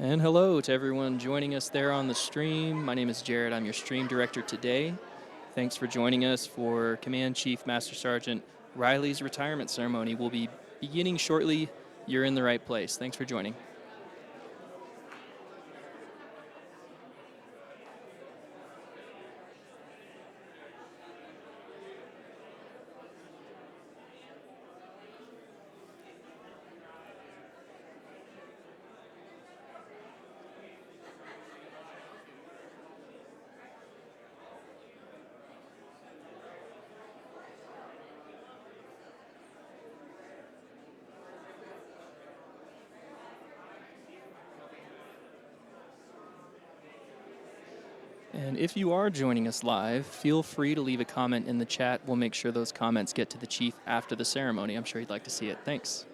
And hello to everyone joining us there on the stream. My name is Jared. I'm your stream director today. Thanks for joining us for Command Chief Master Sergeant Riley's retirement ceremony. We'll be beginning shortly. You're in the right place. Thanks for joining. And if you are joining us live, feel free to leave a comment in the chat. We'll make sure those comments get to the chief after the ceremony. I'm sure he'd like to see it. Thanks.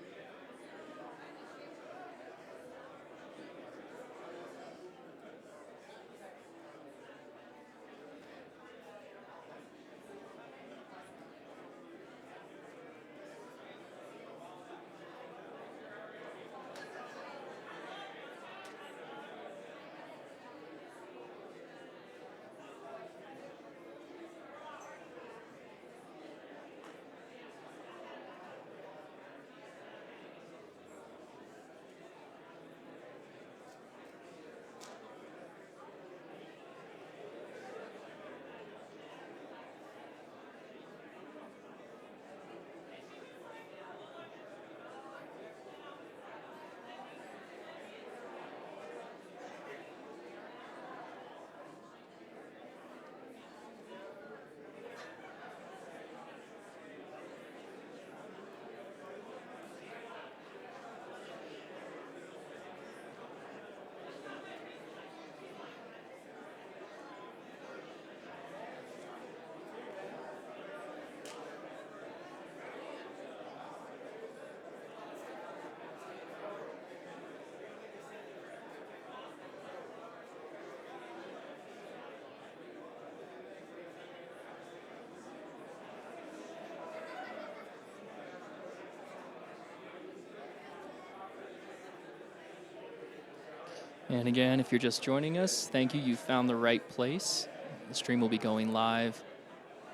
And again, if you're just joining us, thank you. You found the right place. The stream will be going live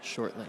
shortly.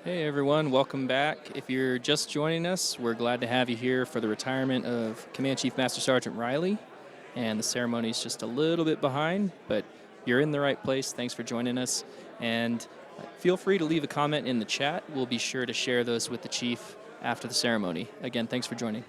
Hey everyone, welcome back. If you're just joining us, we're glad to have you here for the retirement of Command Chief Master Sergeant Riley. And the ceremony is just a little bit behind, but you're in the right place. Thanks for joining us. And feel free to leave a comment in the chat. We'll be sure to share those with the Chief after the ceremony. Again, thanks for joining.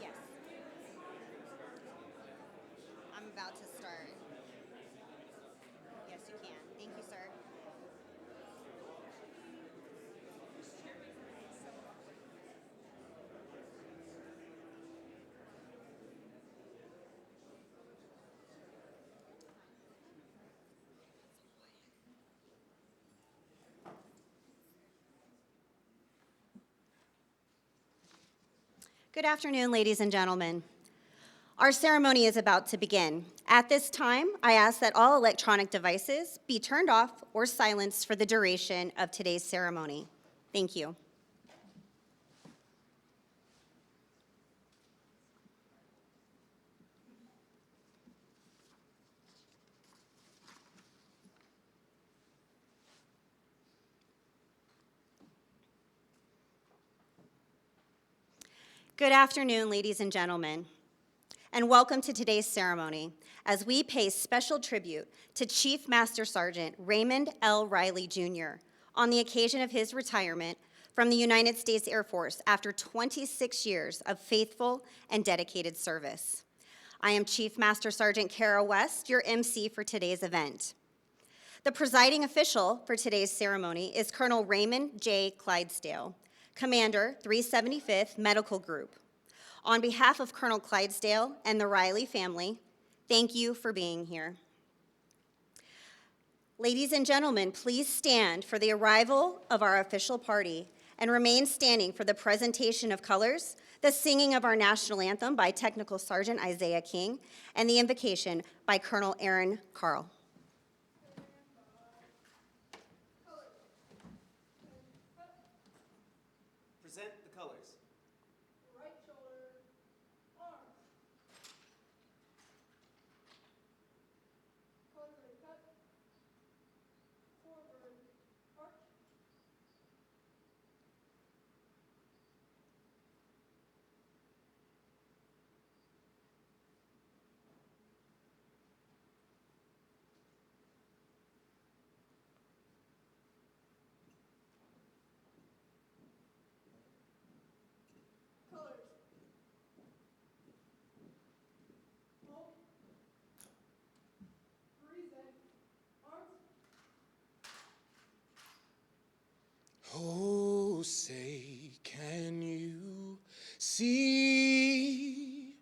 Yes, I'm about to start. Yes, you can. Thank you, sir. Good afternoon, ladies and gentlemen. Our ceremony is about to begin. At this time, I ask that all electronic devices be turned off or silenced for the duration of today's ceremony. Thank you. Good afternoon, ladies and gentlemen, and welcome to today's ceremony as we pay special tribute to Chief Master Sergeant Raymond L. Riley, Jr. on the occasion of his retirement from the United States Air Force after 26 years of faithful and dedicated service. I am Chief Master Sergeant Kara West, your MC for today's event. The presiding official for today's ceremony is Colonel Raymond J. Clydesdale, Commander, 375th Medical Group. On behalf of Colonel Clydesdale and the Riley family, thank you for being here. Ladies and gentlemen, please stand for the arrival of our official party and remain standing for the presentation of colors, the singing of our national anthem by Technical Sergeant Isaiah King, and the invocation by Colonel Aaron Carl. Present the colors. Right shoulder, arms. Contrary cut. Forward, arch. See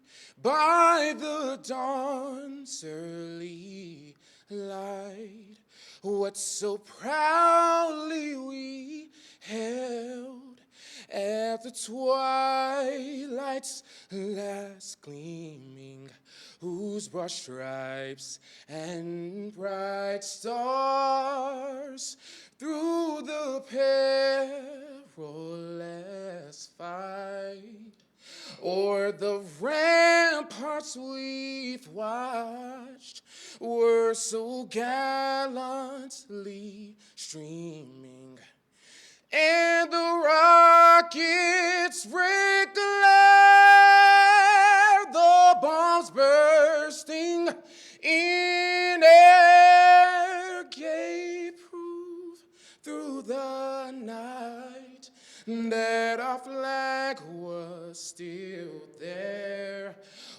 by the dawn's early light what so proudly we held at the twilight's last gleaming, whose broad stripes and bright stars through the perilous fight o'er the ramparts we've watched were so gallantly streaming, and the rockets break glare, the bombs bursting in air gave proof through the night that our flag was still there.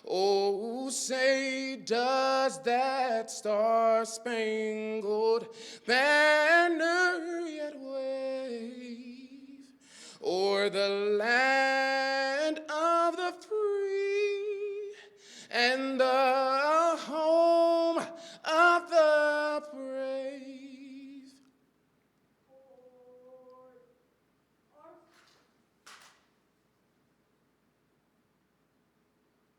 Oh, say does that star-spangled banner yet wave o'er the land of the free and the home of the brave?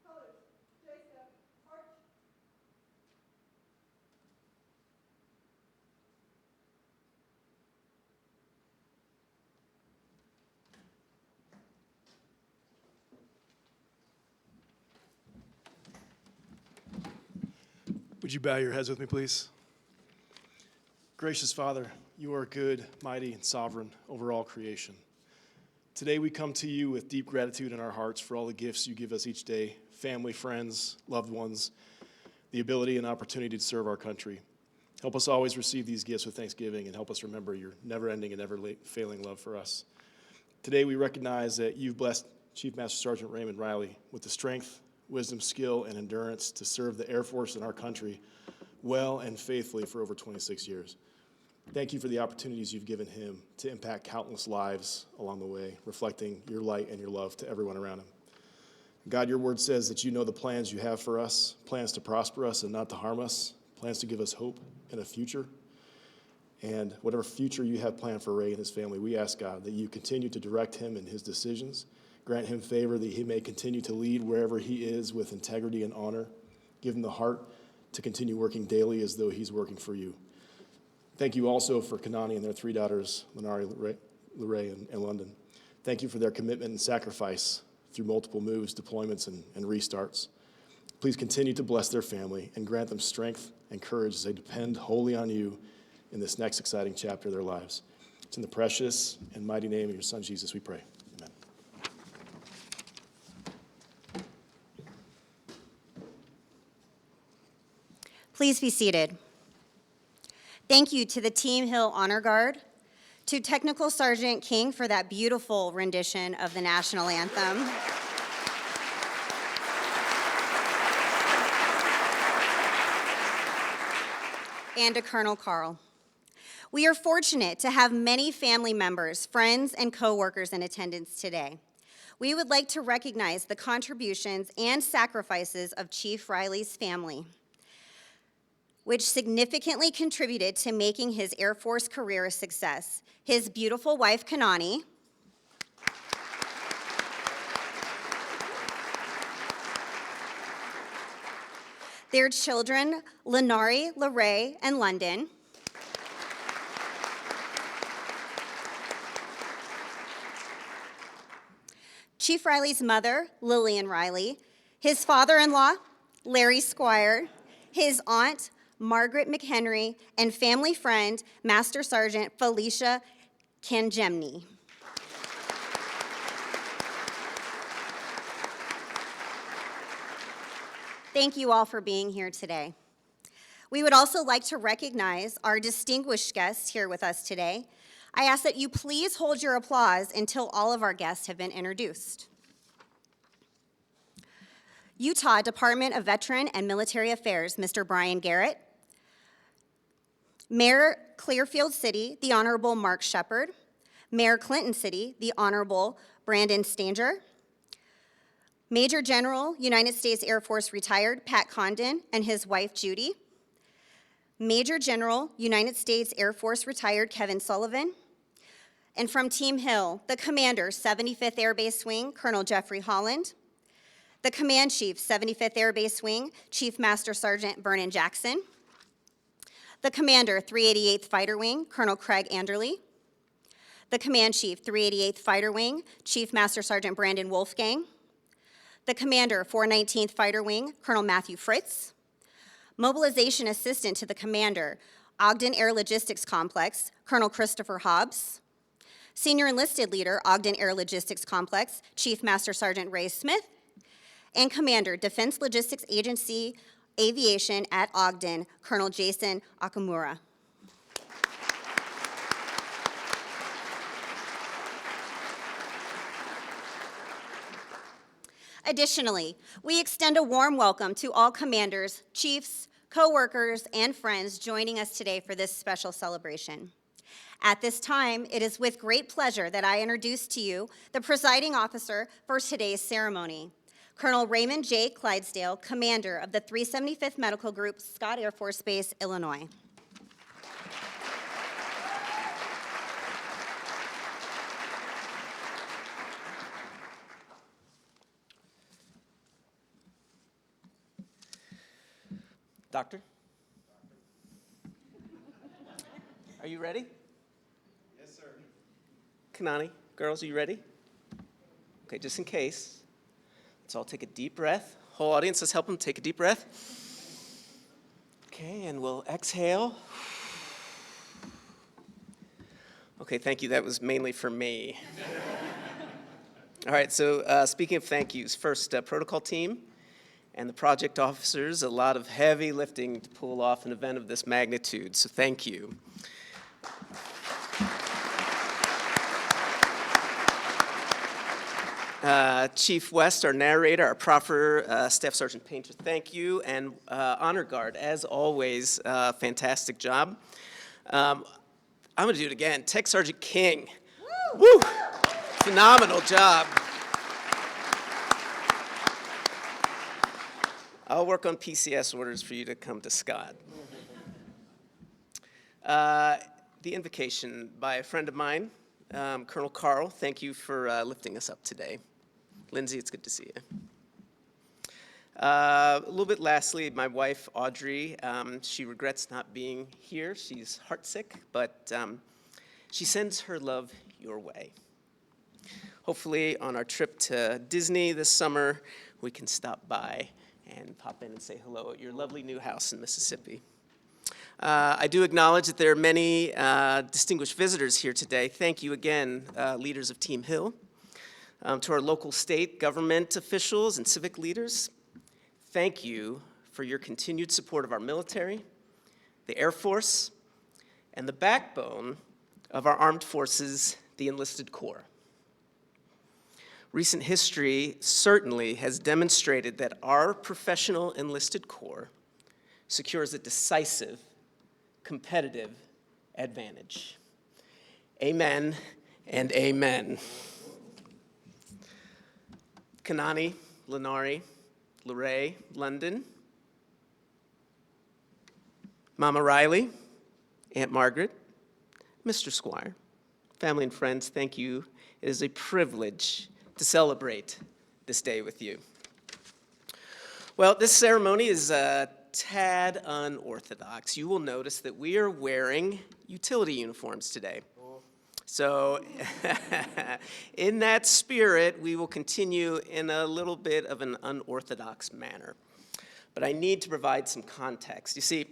Colors, J-step, arch. Would you bow your heads with me, please? Gracious Father, you are good, mighty, and sovereign over all creation. Today we come to you with deep gratitude in our hearts for all the gifts you give us each day, family, friends, loved ones, the ability and opportunity to serve our country. Help us always receive these gifts with thanksgiving and help us remember your never-ending and never-failing love for us. Today we recognize that you've blessed Chief Master Sergeant Raymond Riley with the strength, wisdom, skill, and endurance to serve the Air Force and our country well and faithfully for over 26 years. Thank you for the opportunities you've given him to impact countless lives along the way, reflecting your light and your love to everyone around him. God, your word says that you know the plans you have for us, plans to prosper us and not to harm us, plans to give us hope and a future. And whatever future you have planned for Ray and his family, we ask, God, that you continue to direct him in his decisions, grant him favor that he may continue to lead wherever he is with integrity and honor. Give him the heart to continue working daily as though he's working for you. Thank you also for Kanani and their three daughters, Lenari, Luray, and London. Thank you for their commitment and sacrifice through multiple moves, deployments, and restarts. Please continue to bless their family and grant them strength and courage as they depend wholly on you in this next exciting chapter of their lives. It's in the precious and mighty name of your Son, Jesus, we pray. Amen. Please be seated. Thank you to the Team Hill Honor Guard, to Technical Sergeant King for that beautiful rendition of the national anthem. And to Colonel Carl. We are fortunate to have many family members, friends, and coworkers in attendance today. We would like to recognize the contributions and sacrifices of Chief Riley's family, which significantly contributed to making his Air Force career a success. His beautiful wife, Kanani, their children, Lenari, Luray, and London, Chief Riley's mother, Lillian Riley, his father-in-law, Larry Squire, his aunt, Margaret McHenry, and family friend, Master Sergeant Felicia Kanjemny. Thank you all for being here today. We would also like to recognize our distinguished guests here with us today. I ask that you please hold your applause until all of our guests have been introduced. Utah Department of Veteran and Military Affairs, Mr. Brian Garrett. Mayor Clearfield City, the Honorable Mark Shepard. Mayor Clinton City, the Honorable Brandon Stanger. Major General, United States Air Force retired Pat Condon and his wife Judy. Major General, United States Air Force retired Kevin Sullivan. And from Team Hill, the Commander, 75th Air Base Wing, Colonel Jeffrey Holland. The Command Chief, 75th Air Base Wing, Chief Master Sergeant Vernon Jackson. The Commander, 388th Fighter Wing, Colonel Craig Anderley. The Command Chief, 388th Fighter Wing, Chief Master Sergeant Brandon Wolfgang. The Commander, 419th Fighter Wing, Colonel Matthew Fritz. Mobilization Assistant to the Commander, Ogden Air Logistics Complex, Colonel Christopher Hobbs. Senior Enlisted Leader, Ogden Air Logistics Complex, Chief Master Sergeant Ray Smith. And Commander, Defense Logistics Agency Aviation at Ogden, Colonel Jason Akamura. Additionally, we extend a warm welcome to all commanders, chiefs, co-workers, and friends joining us today for this special celebration. At this time, it is with great pleasure that I introduce to you the presiding officer for today's ceremony, Colonel Raymond J. Clydesdale, Commander of the 375th Medical Group, Scott Air Force Base, Illinois. Doctor? Are you ready? Yes, sir. Kanani, girls, are you ready? Okay, just in case, let's all take a deep breath. Whole audience, let's help them take a deep breath. Okay, and we'll exhale. Okay, thank you. That was mainly for me. All right, so speaking of thank yous, first, protocol team and the project officers, a lot of heavy lifting to pull off an event of this magnitude, so thank you. Chief West, our narrator, our proffer, Staff Sergeant Painter, thank you, and Honor Guard, as always, fantastic job. I'm going to do it again. Tech Sergeant King, woo! Phenomenal job. I'll work on PCS orders for you to come to Scott. The invocation by a friend of mine, Colonel Carl. Thank you for lifting us up today. Lindsay, it's good to see you. A little bit lastly, my wife, Audrey, she regrets not being here. She's heartsick, but she sends her love your way. Hopefully on our trip to Disney this summer, we can stop by and pop in and say hello at your lovely new house in Mississippi. I do acknowledge that there are many distinguished visitors here today. Thank you again, leaders of Team Hill. To our local state government officials and civic leaders, thank you for your continued support of our military, the Air Force, and the backbone of our armed forces, the enlisted corps. Recent history certainly has demonstrated that our professional enlisted corps secures a decisive, competitive advantage. Amen and amen. Kanani, Lenari, Lorraine, London, Mama Riley, Aunt Margaret, Mr. Squire, family and friends, thank you. It is a privilege to celebrate this day with you. Well, this ceremony is a tad unorthodox. You will notice that we are wearing utility uniforms today. So in that spirit, we will continue in a little bit of an unorthodox manner. But I need to provide some context. You see,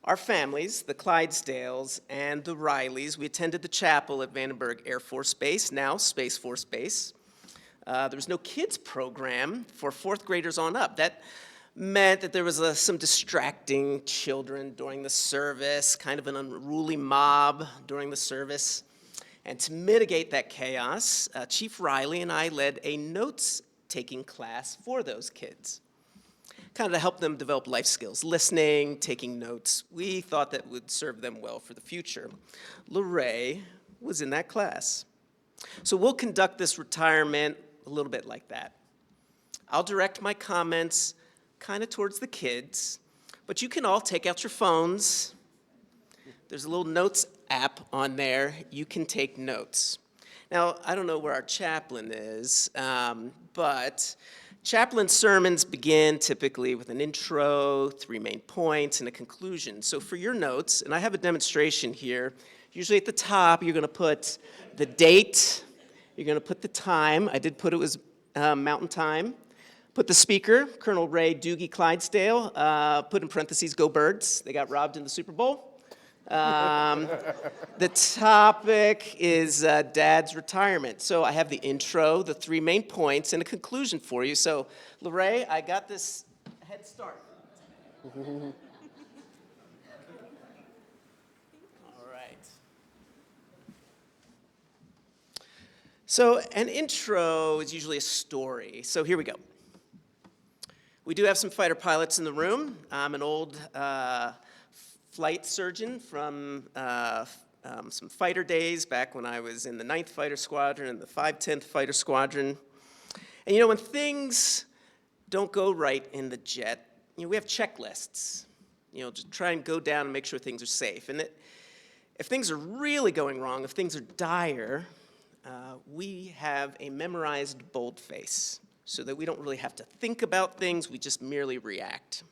our families, the Clydesdales and the Rileys, we attended the chapel at Vandenberg Air Force Base, now Space Force Base. There was no kids program for fourth graders on up. That meant that there was some distracting children during the service, kind of an unruly mob during the service. And to mitigate that chaos, Chief Riley and I led a notes-taking class for those kids, kind of to help them develop life skills, listening, taking notes. We thought that would serve them well for the future. Lorraine was in that class. So we'll conduct this retirement a little bit like that. I'll direct my comments kind of towards the kids, but you can all take out your phones. There's a little notes app on there. You can take notes. Now, I don't know where our chaplain is, but chaplain sermons begin typically with an intro, 3 main points, and a conclusion. So for your notes, and I have a demonstration here, usually at the top you're going to put the date, you're going to put the time. I did put it was Mountain Time. Put the speaker, Colonel Ray Doogie Clydesdale, put in parentheses, go Birds. They got robbed in the Super Bowl. The topic is Dad's retirement. So I have the intro, the 3 main points, and a conclusion for you. So, Lorraine, I got this head start. All right. So an intro is usually a story. So here we go. We do have some fighter pilots in the room. I'm an old flight surgeon from some fighter days back when I was in the 9th Fighter Squadron and the 510th Fighter Squadron. And you know, when things don't go right in the jet, you know, we have checklists. You know, just try and go down and make sure things are safe. And if things are really going wrong, if things are dire, we have a memorized boldface so that we don't really have to think about things, we just merely react.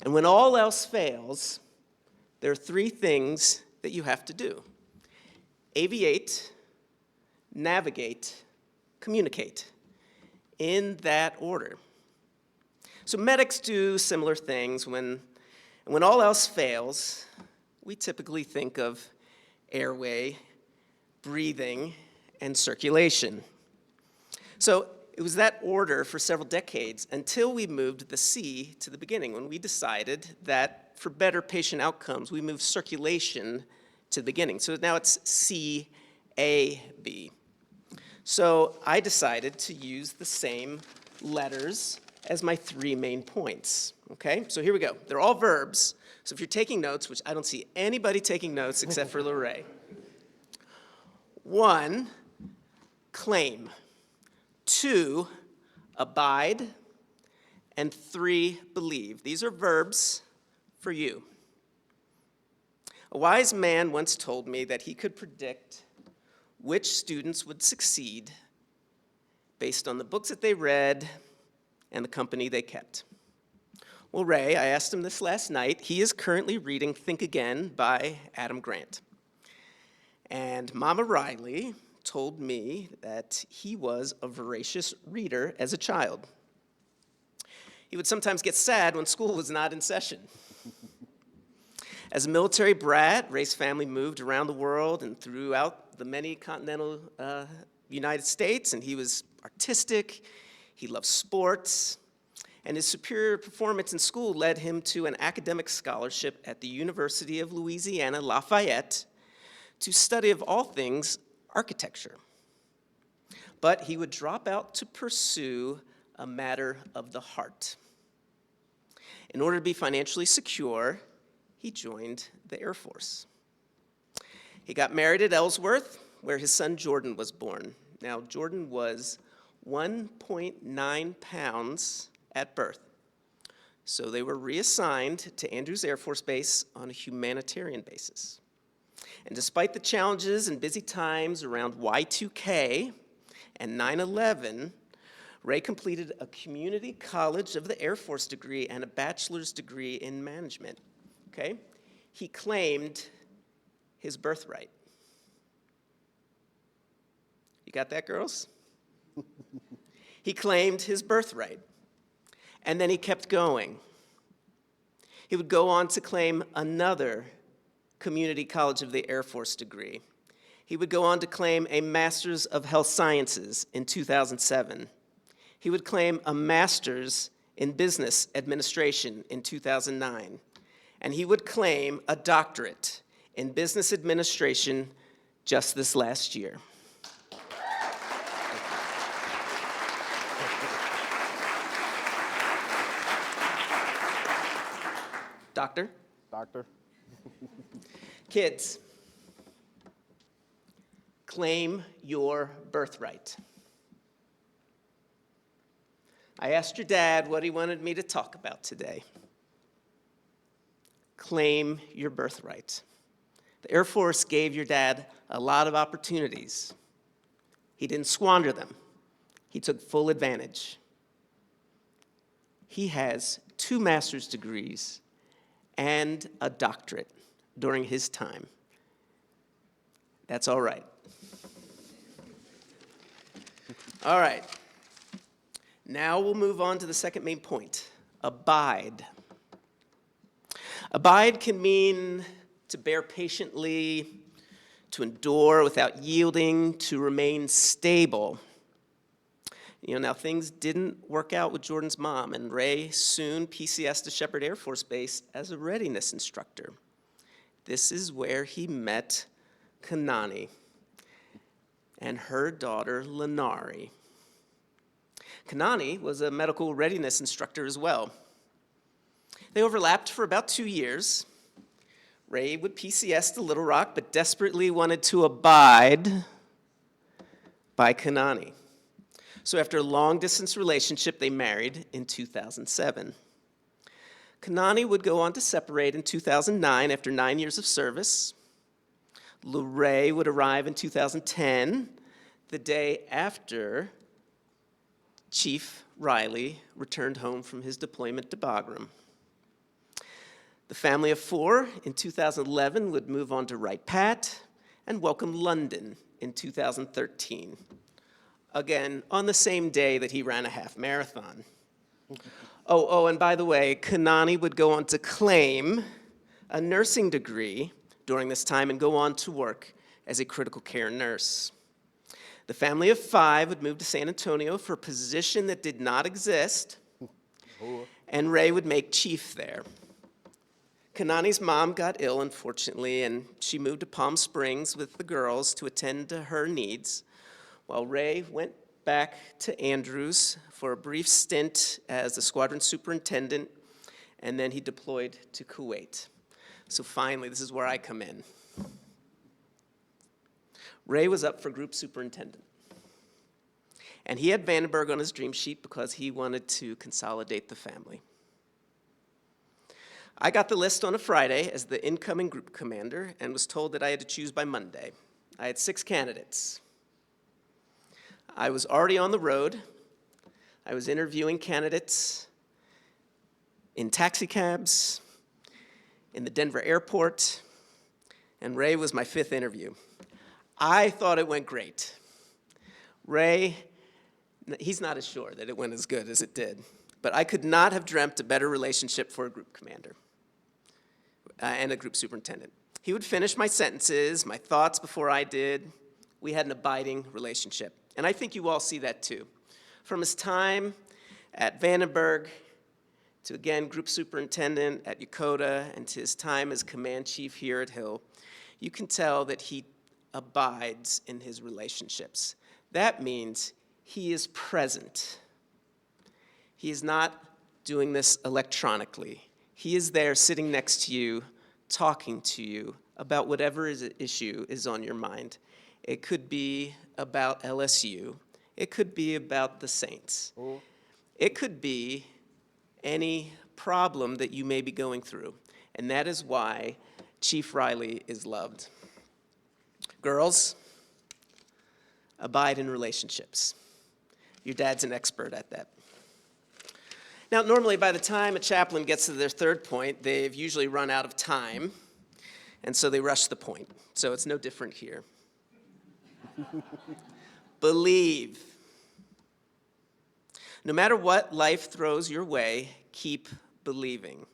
And when all else fails, there are 3 things that you have to do: aviate, navigate, communicate, in that order. So medics do similar things. When all else fails, we typically think of airway, breathing, and circulation. So it was that order for several decades until we moved the C to the beginning, when we decided that for better patient outcomes, we moved circulation to the beginning. So now it's C-A-B. So I decided to use the same letters as my 3 main points, okay? So here we go. They're all verbs. So if you're taking notes, which I don't see anybody taking notes except for Lorraine. 1, claim. 2, abide. And 3, believe. These are verbs for you. A wise man once told me that he could predict which students would succeed based on the books that they read and the company they kept. Well, Ray, I asked him this last night. He is currently reading Think Again by Adam Grant. And Mama Riley told me that he was a voracious reader as a child. He would sometimes get sad when school was not in session. As a military brat, Ray's family moved around the world and throughout the many continental United States, and he was artistic, he loved sports, and his superior performance in school led him to an academic scholarship at the University of Louisiana, Lafayette, to study, of all things, architecture. But he would drop out to pursue a matter of the heart. In order to be financially secure, he joined the Air Force. He got married at Ellsworth, where his son Jordan was born. Now, Jordan was 1.9 pounds at birth. So they were reassigned to Andrews Air Force Base on a humanitarian basis. And despite the challenges and busy times around Y2K and 9/11, Ray completed a community college of the Air Force degree and a bachelor's degree in management. Okay? He claimed his birthright. You got that, girls? He claimed his birthright. And then he kept going. He would go on to claim another Community College of the Air Force degree. He would go on to claim a Master's of Health Sciences in 2007. He would claim a Master's in Business Administration in 2009. And he would claim a doctorate in Business Administration just this last year. Doctor? Doctor? Kids, claim your birthright. I asked your dad what he wanted me to talk about today. Claim your birthright. The Air Force gave your dad a lot of opportunities. He didn't squander them. He took full advantage. He has 2 master's degrees and a doctorate during his time. That's all right. All right. Now we'll move on to the second main point, abide. Abide can mean to bear patiently, to endure without yielding, to remain stable. Now things didn't work out with Jordan's mom, and Ray soon PCS'd to Shepherd Air Force Base as a readiness instructor. This is where he met Kanani and her daughter, Lenari. Kanani was a medical readiness instructor as well. They overlapped for about 2 years. Ray would PCS to Little Rock, but desperately wanted to abide by Kanani. So after a long-distance relationship, they married in 2007. Kanani would go on to separate in 2009 after 9 years of service. Ray would arrive in 2010, the day after Chief Riley returned home from his deployment to Bagram. The family of 4 in 2011 would move on to Wright Pat and welcome London in 2013. Again, on the same day that he ran a half marathon. And by the way, Kanani would go on to claim a nursing degree during this time and go on to work as a critical care nurse. The family of 5 would move to San Antonio for a position that did not exist, and Ray would make chief there. Kanani's mom got ill, unfortunately, and she moved to Palm Springs with the girls to attend to her needs, while Ray went back to Andrews for a brief stint as the squadron superintendent, and then he deployed to Kuwait. So finally, this is where I come in. Ray was up for group superintendent, and he had Vandenberg on his dream sheet because he wanted to consolidate the family. I got the list on a Friday as the incoming group commander and was told that I had to choose by Monday. I had 6 candidates. I was already on the road. I was interviewing candidates in taxicabs, in the Denver airport, and Ray was my 5th interview. I thought it went great. Ray, he's not as sure that it went as good as it did, but I could not have dreamt a better relationship for a group commander and a group superintendent. He would finish my sentences, my thoughts before I did. We had an abiding relationship, and I think you all see that too. From his time at Vandenberg to, again, group superintendent at Yokota and to his time as command chief here at Hill, you can tell that he abides in his relationships. That means he is present. He is not doing this electronically. He is there sitting next to you, talking to you about whatever issue is on your mind. It could be about LSU. It could be about the Saints. It could be any problem that you may be going through. And that is why Chief Riley is loved. Girls, abide in relationships. Your dad's an expert at that. Now, normally by the time a chaplain gets to their 3rd point, they've usually run out of time, and so they rush the point. So it's no different here. Believe. No matter what life throws your way, keep believing.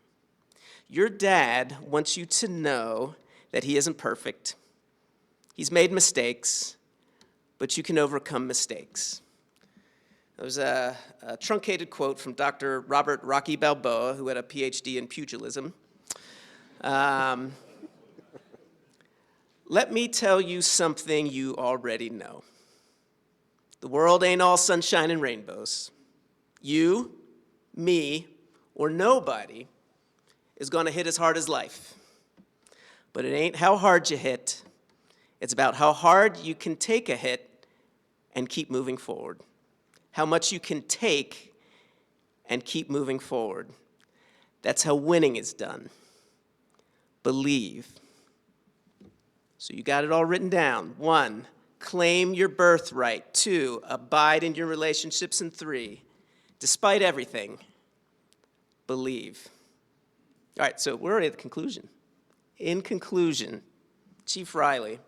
Your dad wants you to know that he isn't perfect. He's made mistakes, but you can overcome mistakes. There's a truncated quote from Dr. Robert Rocky Balboa, who had a PhD in pugilism. Let me tell you something you already know. The world ain't all sunshine and rainbows. You, me, or nobody is going to hit as hard as life. But it ain't how hard you hit. It's about how hard you can take a hit and keep moving forward. How much you can take and keep moving forward. That's how winning is done. Believe. So you got it all written down. 1, claim your birthright. 2, abide in your relationships. And 3, despite everything, believe. All right, so we're already at the conclusion. In conclusion, Chief Riley,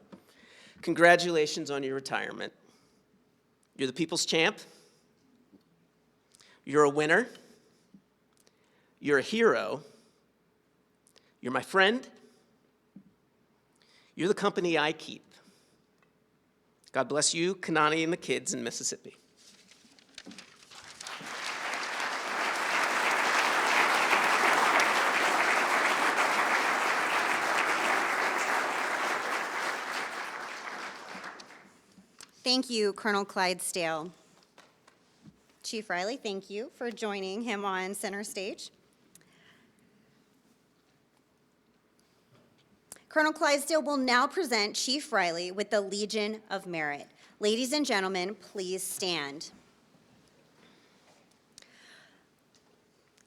congratulations on your retirement. You're the people's champ. You're a winner. You're a hero. You're my friend. You're the company I keep. God bless you, Kanani, and the kids in Mississippi. Thank you, Colonel Clydesdale. Chief Riley, thank you for joining him on center stage. Colonel Clydesdale will now present Chief Riley with the Legion of Merit. Ladies and gentlemen, please stand.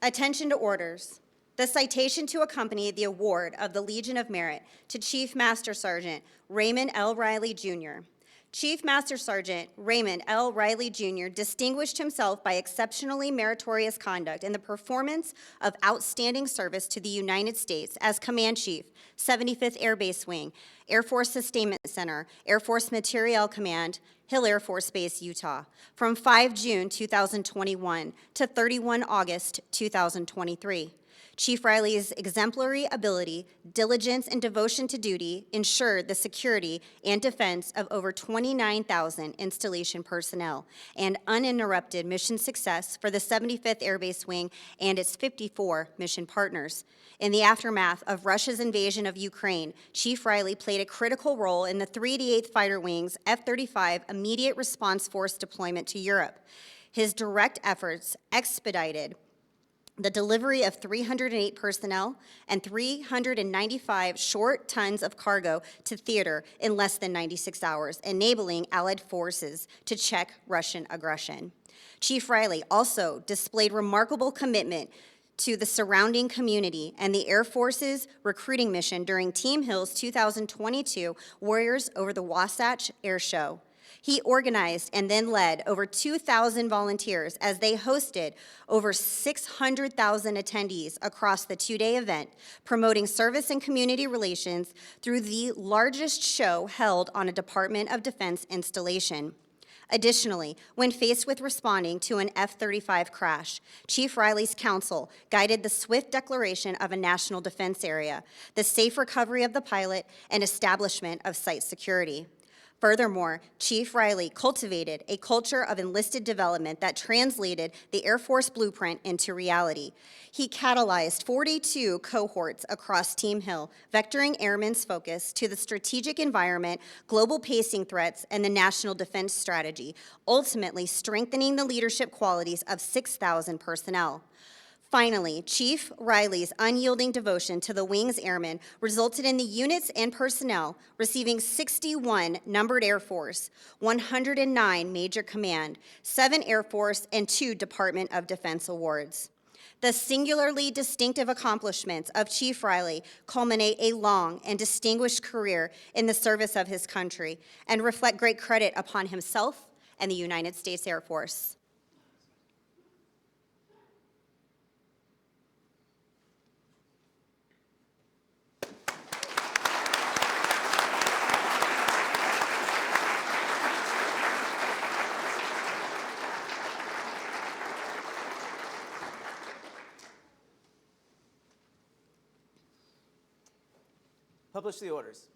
Attention to orders. The citation to accompany the award of the Legion of Merit to Chief Master Sergeant Raymond L. Riley, Jr. Chief Master Sergeant Raymond L. Riley, Jr. distinguished himself by exceptionally meritorious conduct in the performance of outstanding service to the United States as Command Chief, 75th Air Base Wing, Air Force Sustainment Center, Air Force Materiel Command, Hill Air Force Base, Utah, from 5 June 2021 to 31 August 2023. Chief Riley's exemplary ability, diligence, and devotion to duty ensured the security and defense of over 29,000 installation personnel and uninterrupted mission success for the 75th Air Base Wing and its 54 mission partners. In the aftermath of Russia's invasion of Ukraine, Chief Riley played a critical role in the 388th Fighter Wing's F-35 Immediate Response Force deployment to Europe. His direct efforts expedited the delivery of 308 personnel and 395 short tons of cargo to theater in less than 96 hours, enabling Allied forces to check Russian aggression. Chief Riley also displayed remarkable commitment to the surrounding community and the Air Force's recruiting mission during Team Hill's 2022 Warriors Over the Wasatch Air Show. He organized and then led over 2,000 volunteers as they hosted over 600,000 attendees across the two-day event, promoting service and community relations through the largest show held on a Department of Defense installation. Additionally, when faced with responding to an F-35 crash, Chief Riley's counsel guided the swift declaration of a national defense area, the safe recovery of the pilot, and establishment of site security. Furthermore, Chief Riley cultivated a culture of enlisted development that translated the Air Force blueprint into reality. He catalyzed 42 cohorts across Team Hill, vectoring airmen's focus to the strategic environment, global pacing threats, and the national defense strategy, ultimately strengthening the leadership qualities of 6,000 personnel. Finally, Chief Riley's unyielding devotion to the Wing's airmen resulted in the units and personnel receiving 61 numbered Air Force, 109 Major Command, 7 Air Force, and 2 Department of Defense awards. The singularly distinctive accomplishments of Chief Riley culminate a long and distinguished career in the service of his country and reflect great credit upon himself and the United States Air Force. Publish the orders.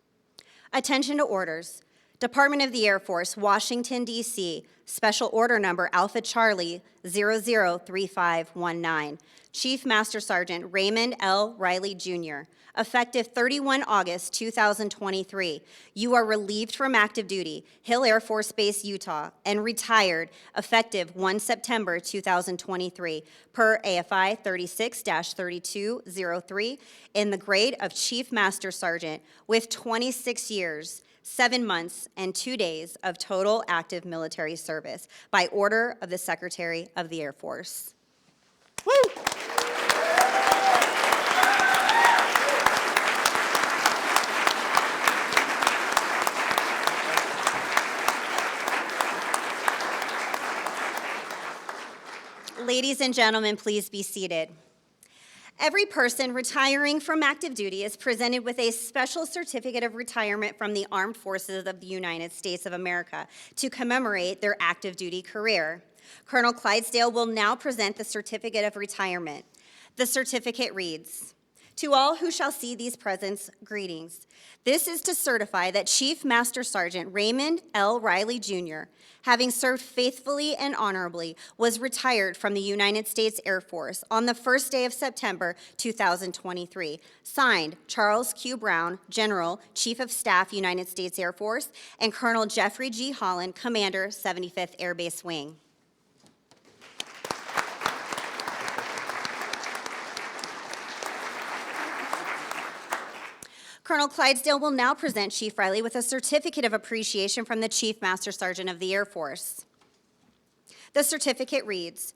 Attention to orders. Department of the Air Force, Washington, D.C., Special Order Number Alpha Charlie 003519. Chief Master Sergeant Raymond L. Riley, Jr., effective 31 August 2023. You are relieved from active duty, Hill Air Force Base, Utah, and retired effective 1 September 2023 per AFI 36-3203 in the grade of Chief Master Sergeant with 26 years, 7 months, and 2 days of total active military service by order of the Secretary of the Air Force. Ladies and gentlemen, please be seated. Every person retiring from active duty is presented with a special certificate of retirement from the Armed Forces of the United States of America to commemorate their active duty career. Colonel Clydesdale will now present the certificate of retirement. The certificate reads, "To all who shall see these presents, greetings. This is to certify that Chief Master Sergeant Raymond L. Riley, Jr., having served faithfully and honorably, was retired from the United States Air Force on the first day of September 2023. Signed, Charles Q. Brown, General, Chief of Staff, United States Air Force, and Colonel Jeffrey G. Holland, Commander, 75th Air Base Wing." Colonel Clydesdale will now present Chief Riley with a certificate of appreciation from the Chief Master Sergeant of the Air Force. The certificate reads,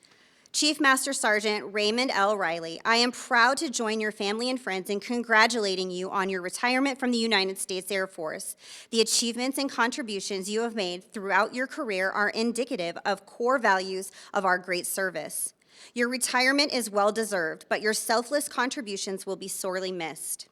"Chief Master Sergeant Raymond L. Riley, I am proud to join your family and friends in congratulating you on your retirement from the United States Air Force. The achievements and contributions you have made throughout your career are indicative of core values of our great service. Your retirement is well-deserved, but your selfless contributions will be sorely missed.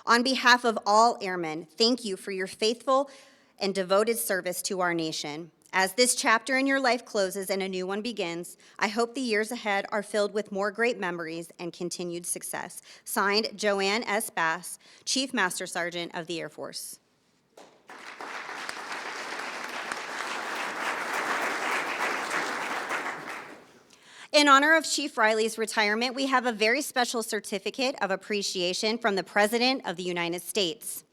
On behalf of all airmen, thank you for your faithful and devoted service to our nation. As this chapter in your life closes and a new one begins, I hope the years ahead are filled with more great memories and continued success." Signed, Joanne S. Bass, Chief Master Sergeant of the Air Force. In honor of Chief Riley's retirement, we have a very special certificate of appreciation from the President of the United States.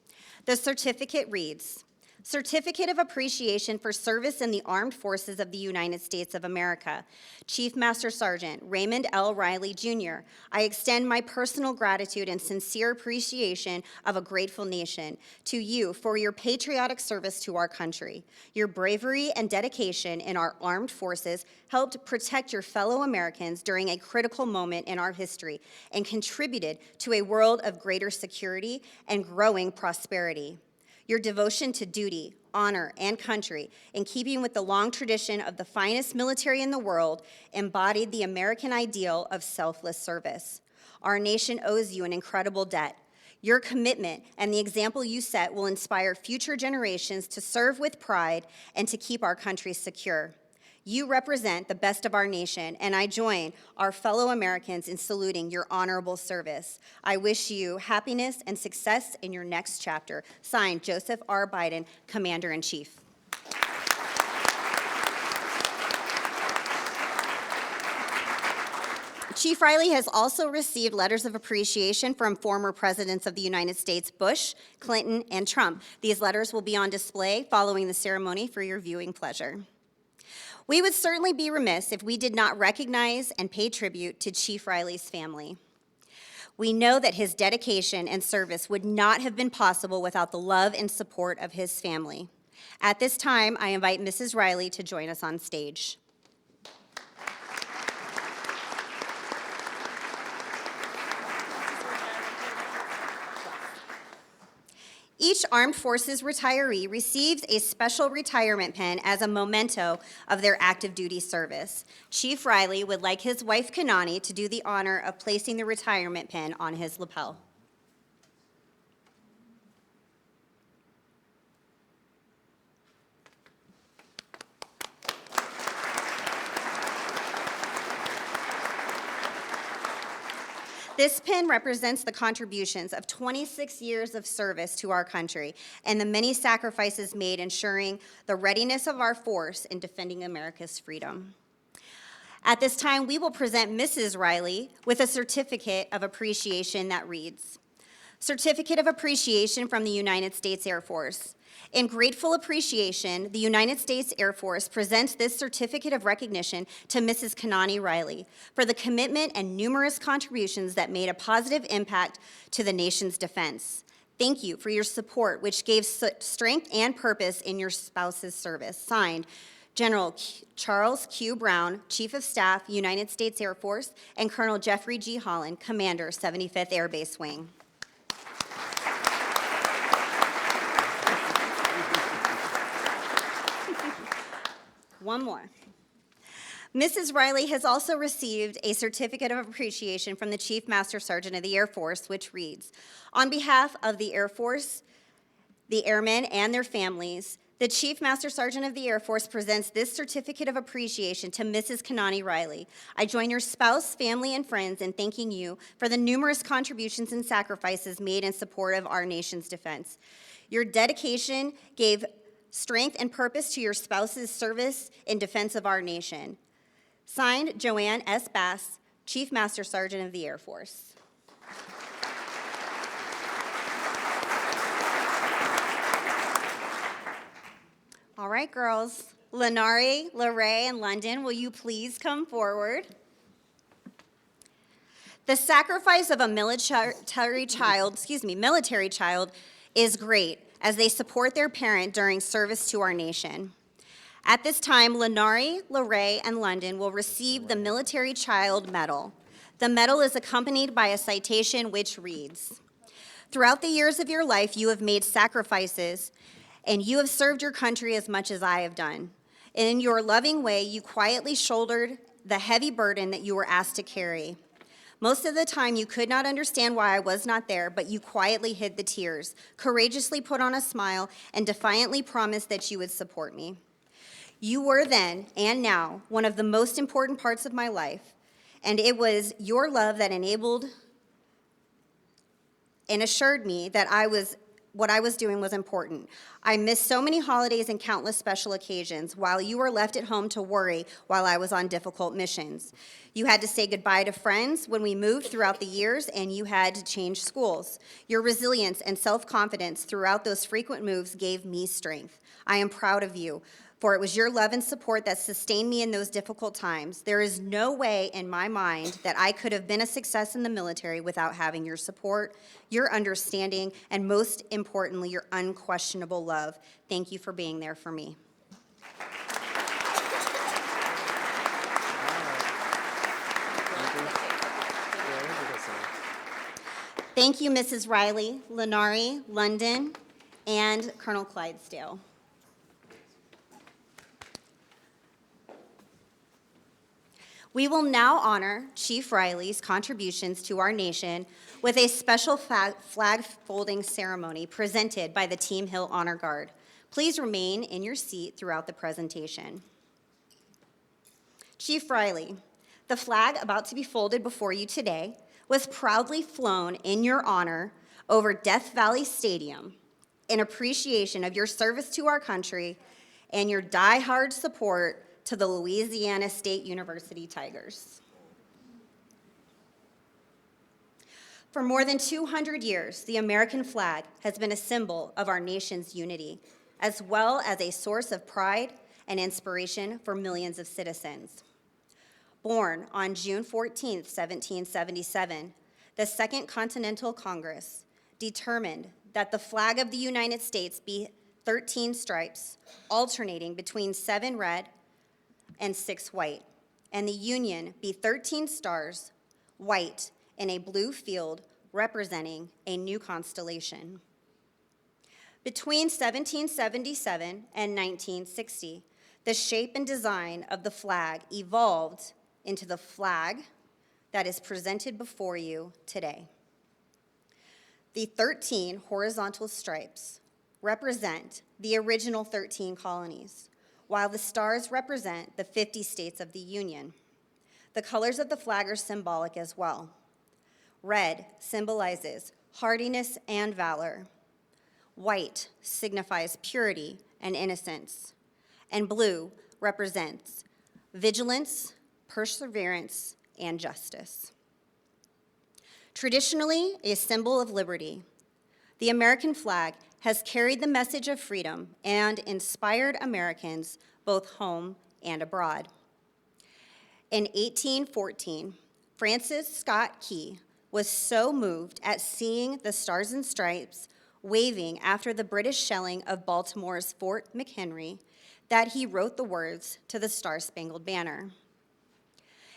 The certificate reads, "Certificate of Appreciation for Service in the Armed Forces of the United States of America. Chief Master Sergeant Raymond L. Riley, Jr., I extend my personal gratitude and sincere appreciation of a grateful nation to you for your patriotic service to our country. Your bravery and dedication in our armed forces helped protect your fellow Americans during a critical moment in our history and contributed to a world of greater security and growing prosperity. Your devotion to duty, honor, and country, in keeping with the long tradition of the finest military in the world, embodied the American ideal of selfless service. Our nation owes you an incredible debt. Your commitment and the example you set will inspire future generations to serve with pride and to keep our country secure. You represent the best of our nation, and I join our fellow Americans in saluting your honorable service. I wish you happiness and success in your next chapter." Signed, Joseph R. Biden, Commander-in-Chief. Chief Riley has also received letters of appreciation from former presidents of the United States, Bush, Clinton, and Trump. These letters will be on display following the ceremony for your viewing pleasure. We would certainly be remiss if we did not recognize and pay tribute to Chief Riley's family. We know that his dedication and service would not have been possible without the love and support of his family. At this time, I invite Mrs. Riley to join us on stage. Each Armed Forces retiree receives a special retirement pin as a memento of their active duty service. Chief Riley would like his wife, Kanani, to do the honor of placing the retirement pin on his lapel. This pin represents the contributions of 26 years of service to our country and the many sacrifices made ensuring the readiness of our force in defending America's freedom. At this time, we will present Mrs. Riley with a certificate of appreciation that reads, "Certificate of Appreciation from the United States Air Force. In grateful appreciation, the United States Air Force presents this certificate of recognition to Mrs. Kanani Riley for the commitment and numerous contributions that made a positive impact to the nation's defense. Thank you for your support, which gave strength and purpose in your spouse's service." Signed, General Charles Q. Brown, Chief of Staff, United States Air Force, and Colonel Jeffrey G. Holland, Commander, 75th Air Base Wing. One more. Mrs. Riley has also received a certificate of appreciation from the Chief Master Sergeant of the Air Force, which reads, "On behalf of the Air Force, the airmen, and their families, the Chief Master Sergeant of the Air Force presents this certificate of appreciation to Mrs. Kanani Riley. I join your spouse, family, and friends in thanking you for the numerous contributions and sacrifices made in support of our nation's defense. Your dedication gave strength and purpose to your spouse's service in defense of our nation." Signed, Joanne S. Bass, Chief Master Sergeant of the Air Force. All right, girls. Lenari, Larae, and London, will you please come forward? The sacrifice of a military child is great as they support their parent during service to our nation. At this time, Lenari, Larae, and London will receive the Military Child Medal. The medal is accompanied by a citation which reads, "Throughout the years of your life, you have made sacrifices, and you have served your country as much as I have done. In your loving way, you quietly shouldered the heavy burden that you were asked to carry. Most of the time, you could not understand why I was not there, but you quietly hid the tears, courageously put on a smile, and defiantly promised that you would support me. You were then, and now, one of the most important parts of my life, and it was your love that enabled and assured me that what I was doing was important. I missed so many holidays and countless special occasions while you were left at home to worry while I was on difficult missions. You had to say goodbye to friends when we moved throughout the years, and you had to change schools. Your resilience and self-confidence throughout those frequent moves gave me strength. I am proud of you, for it was your love and support that sustained me in those difficult times. There is no way in my mind that I could have been a success in the military without having your support, your understanding, and most importantly, your unquestionable love. Thank you for being there for me." Thank you, Mrs. Riley, Lenari, London, and Colonel Clydesdale. We will now honor Chief Riley's contributions to our nation with a special flag folding ceremony presented by the Team Hill Honor Guard. Please remain in your seat throughout the presentation. Chief Riley, the flag about to be folded before you today was proudly flown in your honor over Death Valley Stadium in appreciation of your service to our country and your die-hard support to the Louisiana State University Tigers. For more than 200 years, the American flag has been a symbol of our nation's unity, as well as a source of pride and inspiration for millions of citizens. Born on June 14, 1777, the Second Continental Congress determined that the flag of the United States be 13 stripes, alternating between 7 red and 6 white, and the Union be 13 stars, white, in a blue field representing a new constellation. Between 1777 and 1960, the shape and design of the flag evolved into the flag that is presented before you today. The 13 horizontal stripes represent the original 13 colonies, while the stars represent the 50 states of the Union. The colors of the flag are symbolic as well. Red symbolizes hardiness and valor. White signifies purity and innocence. And blue represents vigilance, perseverance, and justice. Traditionally a symbol of liberty, the American flag has carried the message of freedom and inspired Americans both home and abroad. In 1814, Francis Scott Key was so moved at seeing the Stars and Stripes waving after the British shelling of Baltimore's Fort McHenry that he wrote the words to the Star-Spangled Banner.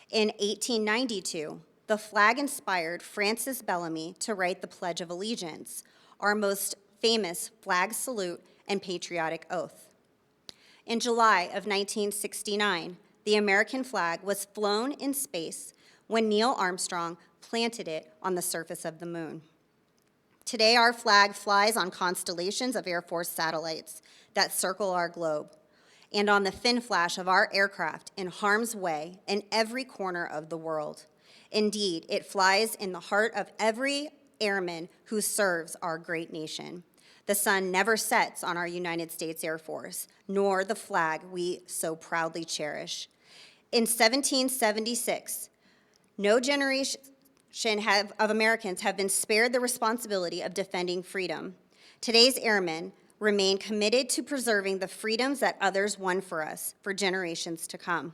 In 1892, the flag inspired Francis Bellamy to write the Pledge of Allegiance, our most famous flag salute and patriotic oath. In July of 1969, the American flag was flown in space when Neil Armstrong planted it on the surface of the moon. Today, our flag flies on constellations of Air Force satellites that circle our globe, and on the fin flash of our aircraft in harm's way in every corner of the world. Indeed, it flies in the heart of every airman who serves our great nation. The sun never sets on our United States Air Force, nor the flag we so proudly cherish. In 1776, no generation of Americans have been spared the responsibility of defending freedom. Today's airmen remain committed to preserving the freedoms that others won for us for generations to come.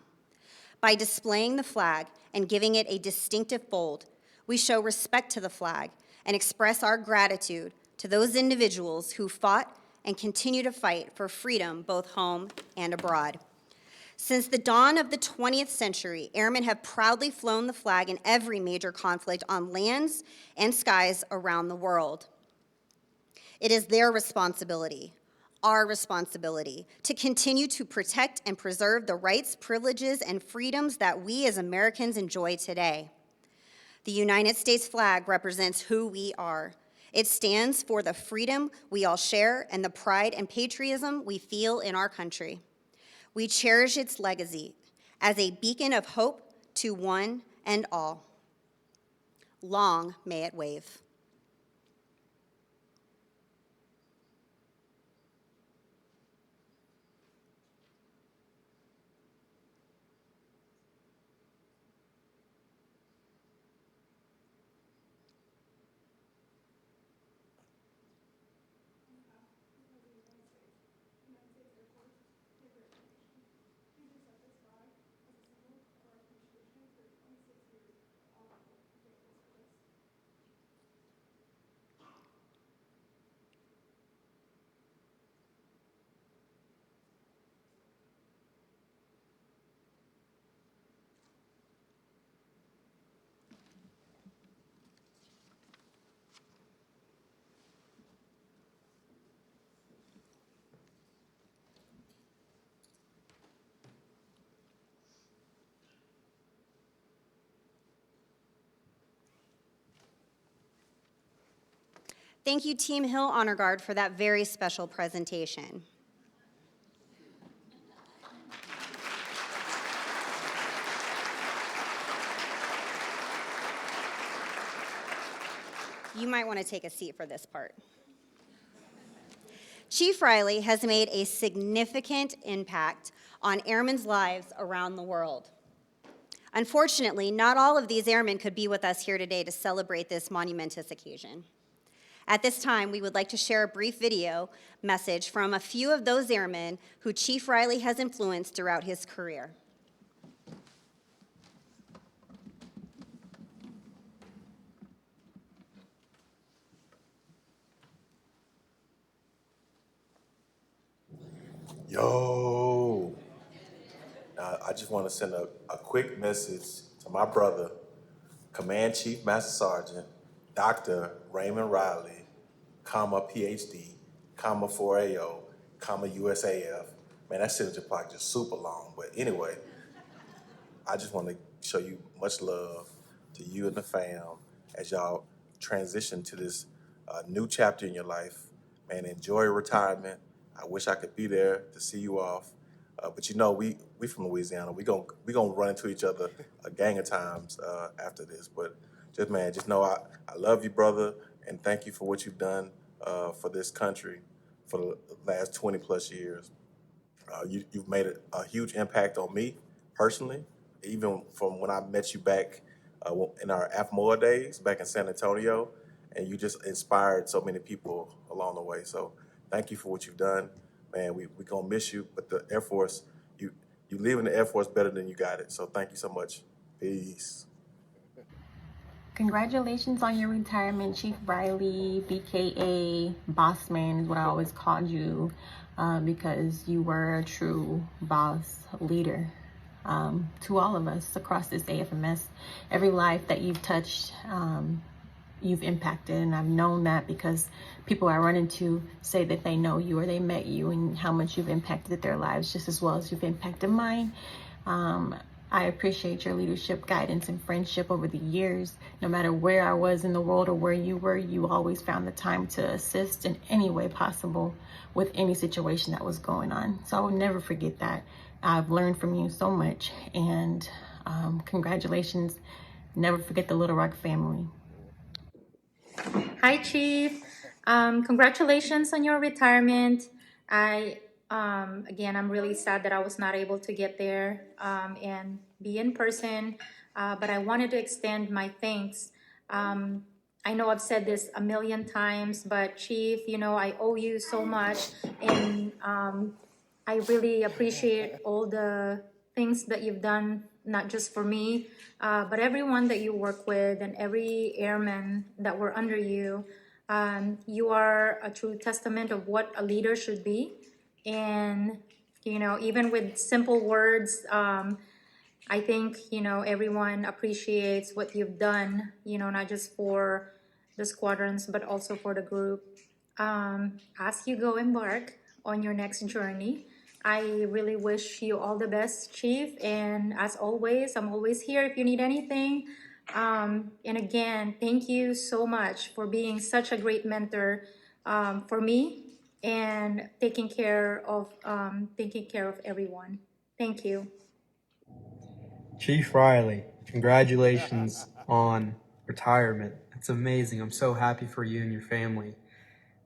By displaying the flag and giving it a distinctive fold, we show respect to the flag and express our gratitude to those individuals who fought and continue to fight for freedom both home and abroad. Since the dawn of the 20th century, airmen have proudly flown the flag in every major conflict on lands and skies around the world. It is their responsibility, our responsibility, to continue to protect and preserve the rights, privileges, and freedoms that we as Americans enjoy today. The United States flag represents who we are. It stands for the freedom we all share and the pride and patriotism we feel in our country. We cherish its legacy as a beacon of hope to one and all. Long may it wave. Thank you, Team Hill Honor Guard, for that very special presentation. You might want to take a seat for this part. Chief Riley has made a significant impact on airmen's lives around the world. Unfortunately, not all of these airmen could be with us here today to celebrate this monumentous occasion. At this time, we would like to share a brief video message from a few of those airmen who Chief Riley has influenced throughout his career. Yo, I just want to send a quick message to my brother, Command Chief Master Sergeant, Dr. Raymond Riley, comma PhD, comma 4AO, comma USAF. Man, that signature block just super long. But anyway, I just want to show you much love to you and the fam as y'all transition to this new chapter in your life. Man, enjoy retirement. I wish I could be there to see you off. But you know, we from Louisiana. We gonna run into each other a gang of times after this. But just know I love you, brother, and thank you for what you've done for this country for the last 20 plus years. You've made a huge impact on me personally, even from when I met you back in our AFMOA days back in San Antonio, and you just inspired so many people along the way. So thank you for what you've done. Man, we gonna miss you, but the Air Force, you leave in the Air Force better than you got it. So thank you so much. Peace. Congratulations on your retirement, Chief Riley, BKA, boss man is what I always called you, because you were a true boss leader to all of us across this AFMS. Every life that you've touched, you've impacted, and I've known that because people I run into say that they know you or they met you and how much you've impacted their lives just as well as you've impacted mine. I appreciate your leadership, guidance, and friendship over the years. No matter where I was in the world or where you were, you always found the time to assist in any way possible with any situation that was going on. So I will never forget that. I've learned from you so much, and congratulations. Never forget the Little Rock family. Hi, Chief. Congratulations on your retirement. Again, I'm really sad that I was not able to get there and be in person, but I wanted to extend my thanks. I know I've said this a million times, but Chief, you know, I owe you so much, and I really appreciate all the things that you've done, not just for me, but everyone that you work with and every airman that were under you. You are a true testament of what a leader should be. And, you know, even with simple words, I think, you know, everyone appreciates what you've done, you know, not just for the squadrons, but also for the group. As you go embark on your next journey, I really wish you all the best, Chief. And as always, I'm always here if you need anything. And again, thank you so much for being such a great mentor for me and taking care of everyone. Thank you. Chief Riley, congratulations on retirement. It's amazing. I'm so happy for you and your family.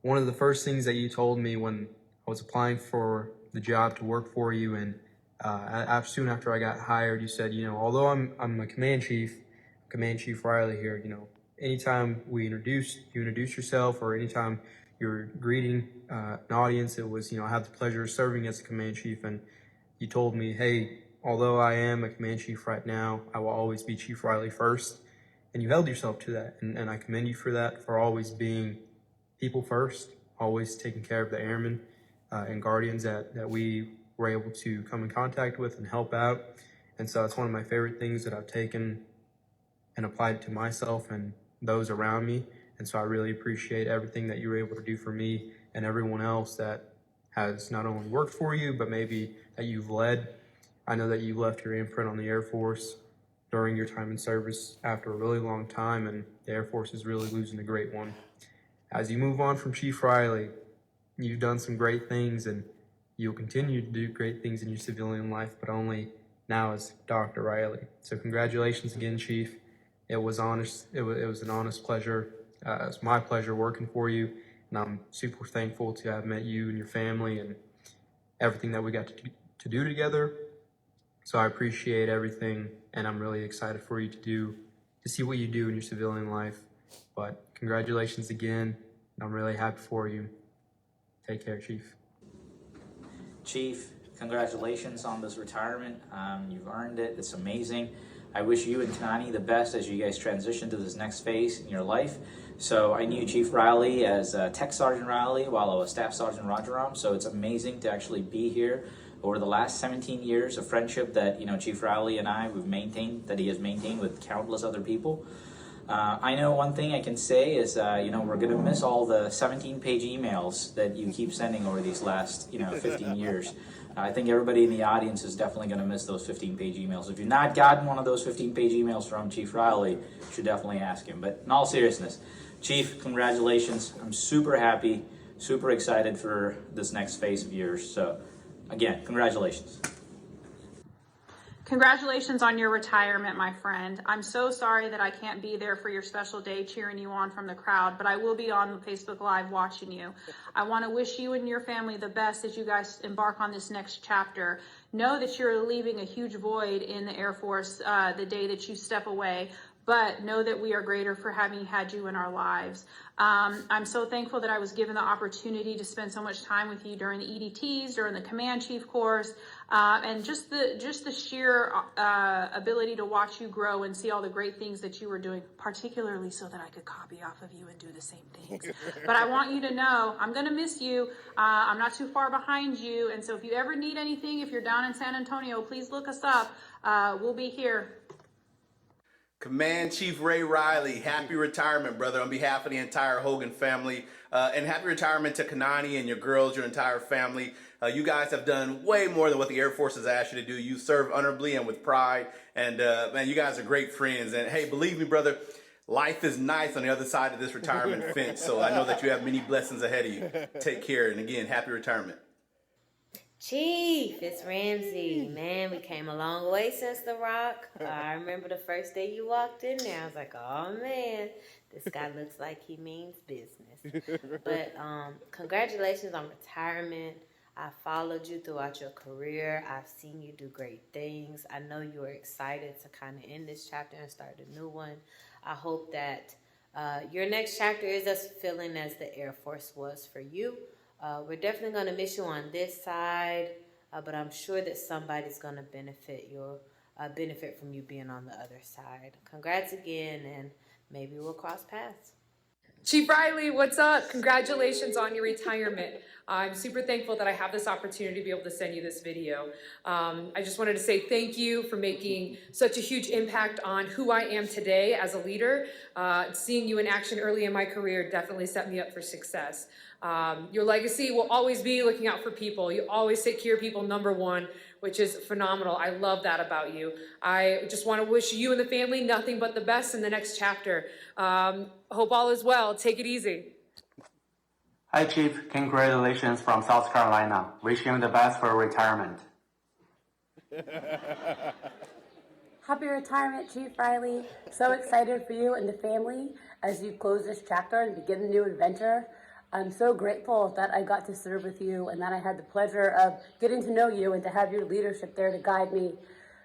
One of the first things that you told me when I was applying for the job to work for you, and soon after I got hired, you said, you know, although I'm a Command Chief Riley here, you know, anytime you introduce yourself, or anytime you're greeting an audience, it was, you know, I have the pleasure of serving as a Command Chief, and you told me, hey, although I am a Command Chief right now, I will always be Chief Riley first. And you held yourself to that, and I commend you for that, for always being people first, always taking care of the airmen and guardians that we were able to come in contact with and help out. And so it's one of my favorite things that I've taken and applied to myself and those around me. And so I really appreciate everything that you were able to do for me and everyone else that has not only worked for you, but maybe that you've led. I know that you left your imprint on the Air Force during your time in service after a really long time, and the Air Force is really losing a great one. As you move on from Chief Riley, you've done some great things, and you'll continue to do great things in your civilian life, but only now as Dr. Riley. So congratulations again, Chief. It was honest. It was an honest pleasure. It was my pleasure working for you, and I'm super thankful to have met you and your family and everything that we got to do together. So I appreciate everything, and I'm really excited for you to see what you do in your civilian life. But congratulations again, and I'm really happy for you. Take care, Chief. Chief, congratulations on this retirement. You've earned it. It's amazing. I wish you and Kanani the best as you guys transition to this next phase in your life. So I knew Chief Riley as Tech Sergeant Riley while I was Staff Sergeant Rajaram. So it's amazing to actually be here over the last 17 years of friendship that, you know, Chief Riley and we've maintained, that he has maintained with countless other people. I know one thing I can say is, you know, we're going to miss all the 17-page emails that you keep sending over these last, 15 years. I think everybody in the audience is definitely going to miss those 15-page emails. If you've not gotten one of those 15-page emails from Chief Riley, you should definitely ask him. But in all seriousness, Chief, congratulations. I'm super happy, super excited for this next phase of yours. So, again, congratulations. Congratulations on your retirement, my friend. I'm so sorry that I can't be there for your special day cheering you on from the crowd, but I will be on Facebook Live watching you. I want to wish you and your family the best as you guys embark on this next chapter. Know that you're leaving a huge void in the Air Force the day that you step away, but know that we are greater for having had you in our lives. I'm so thankful that I was given the opportunity to spend so much time with you during the EDTs, during the Command Chief course, and just the sheer ability to watch you grow and see all the great things that you were doing, particularly so that I could copy off of you and do the same things. But I want you to know, I'm going to miss you. I'm not too far behind you, and so if you ever need anything, if you're down in San Antonio, please look us up. We'll be here. Command Chief Ray Riley, happy retirement, brother, on behalf of the entire Hogan family. And happy retirement to Kanani and your girls, your entire family. You guys have done way more than what the Air Force has asked you to do. You serve honorably and with pride. And man, you guys are great friends. And hey, believe me, brother, life is nice on the other side of this retirement fence. So I know that you have many blessings ahead of you. Take care. And again, happy retirement. Chief, it's Ramsey. Man, we came a long way since The Rock. I remember the first day you walked in there. I was like, oh man, this guy looks like he means business. But congratulations on retirement. I followed you throughout your career. I've seen you do great things. I know you are excited to kind of end this chapter and start a new one. I hope that your next chapter is as fulfilling as the Air Force was for you. We're definitely going to miss you on this side, but I'm sure that somebody's going to benefit from you being on the other side. Congrats again, and maybe we'll cross paths. Chief Riley, what's up? Congratulations on your retirement. I'm super thankful that I have this opportunity to be able to send you this video. I just wanted to say thank you for making such a huge impact on who I am today as a leader. Seeing you in action early in my career definitely set me up for success. Your legacy will always be looking out for people. You always take care of people, number one, which is phenomenal. I love that about you. I just want to wish you and the family nothing but the best in the next chapter. Hope all is well. Take it easy. Hi, Chief. Congratulations from South Carolina. Wishing you the best for retirement. Happy retirement, Chief Riley. So excited for you and the family as you close this chapter and begin a new adventure. I'm so grateful that I got to serve with you and that I had the pleasure of getting to know you and to have your leadership there to guide me.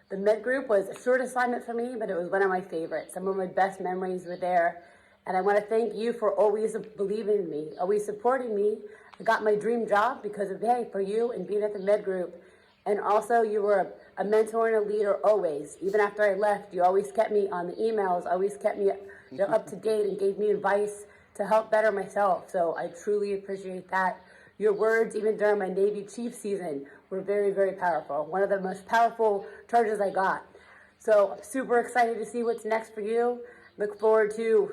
The Med Group was a short assignment for me, but it was one of my favorites. Some of my best memories were there. And I want to thank you for always believing in me, always supporting me. I got my dream job because of, for you and being at the Med Group. And also, you were a mentor and a leader always. Even after I left, you always kept me on the emails, always kept me up to date and gave me advice to help better myself. So I truly appreciate that. Your words, even during my Navy Chief season, were very, very powerful. One of the most powerful charges I got. So I'm super excited to see what's next for you. Look forward to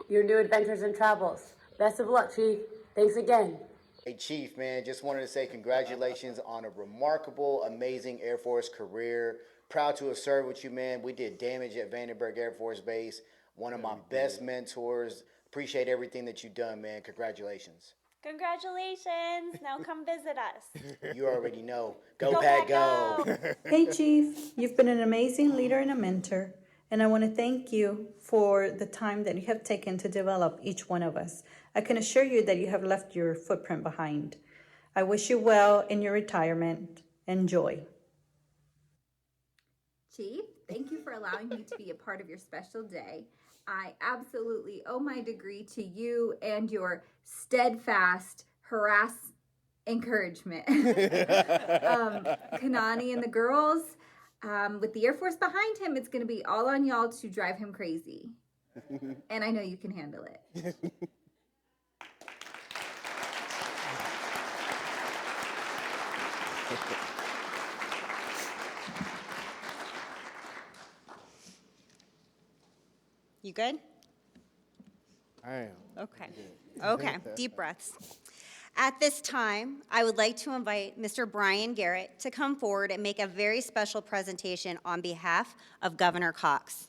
your new adventures and travels. Best of luck, Chief. Thanks again. Hey, Chief, man, just wanted to say congratulations on a remarkable, amazing Air Force career. Proud to have served with you, man. We did damage at Vandenberg Air Force Base. One of my best mentors. Appreciate everything that you've done, man. Congratulations. Congratulations. Now come visit us. You already know. Go Pack, go. Hey, Chief. You've been an amazing leader and a mentor. And I want to thank you for the time that you have taken to develop each one of us. I can assure you that you have left your footprint behind. I wish you well in your retirement. Enjoy. Chief, thank you for allowing me to be a part of your special day. I absolutely owe my degree to you and your steadfast encouragement. Kanani and the girls, with the Air Force behind him, it's going to be all on y'all to drive him crazy. And I know you can handle it. You good? I am. Okay. Okay. Deep breaths. At this time, I would like to invite Mr. Brian Garrett to come forward and make a very special presentation on behalf of Governor Cox.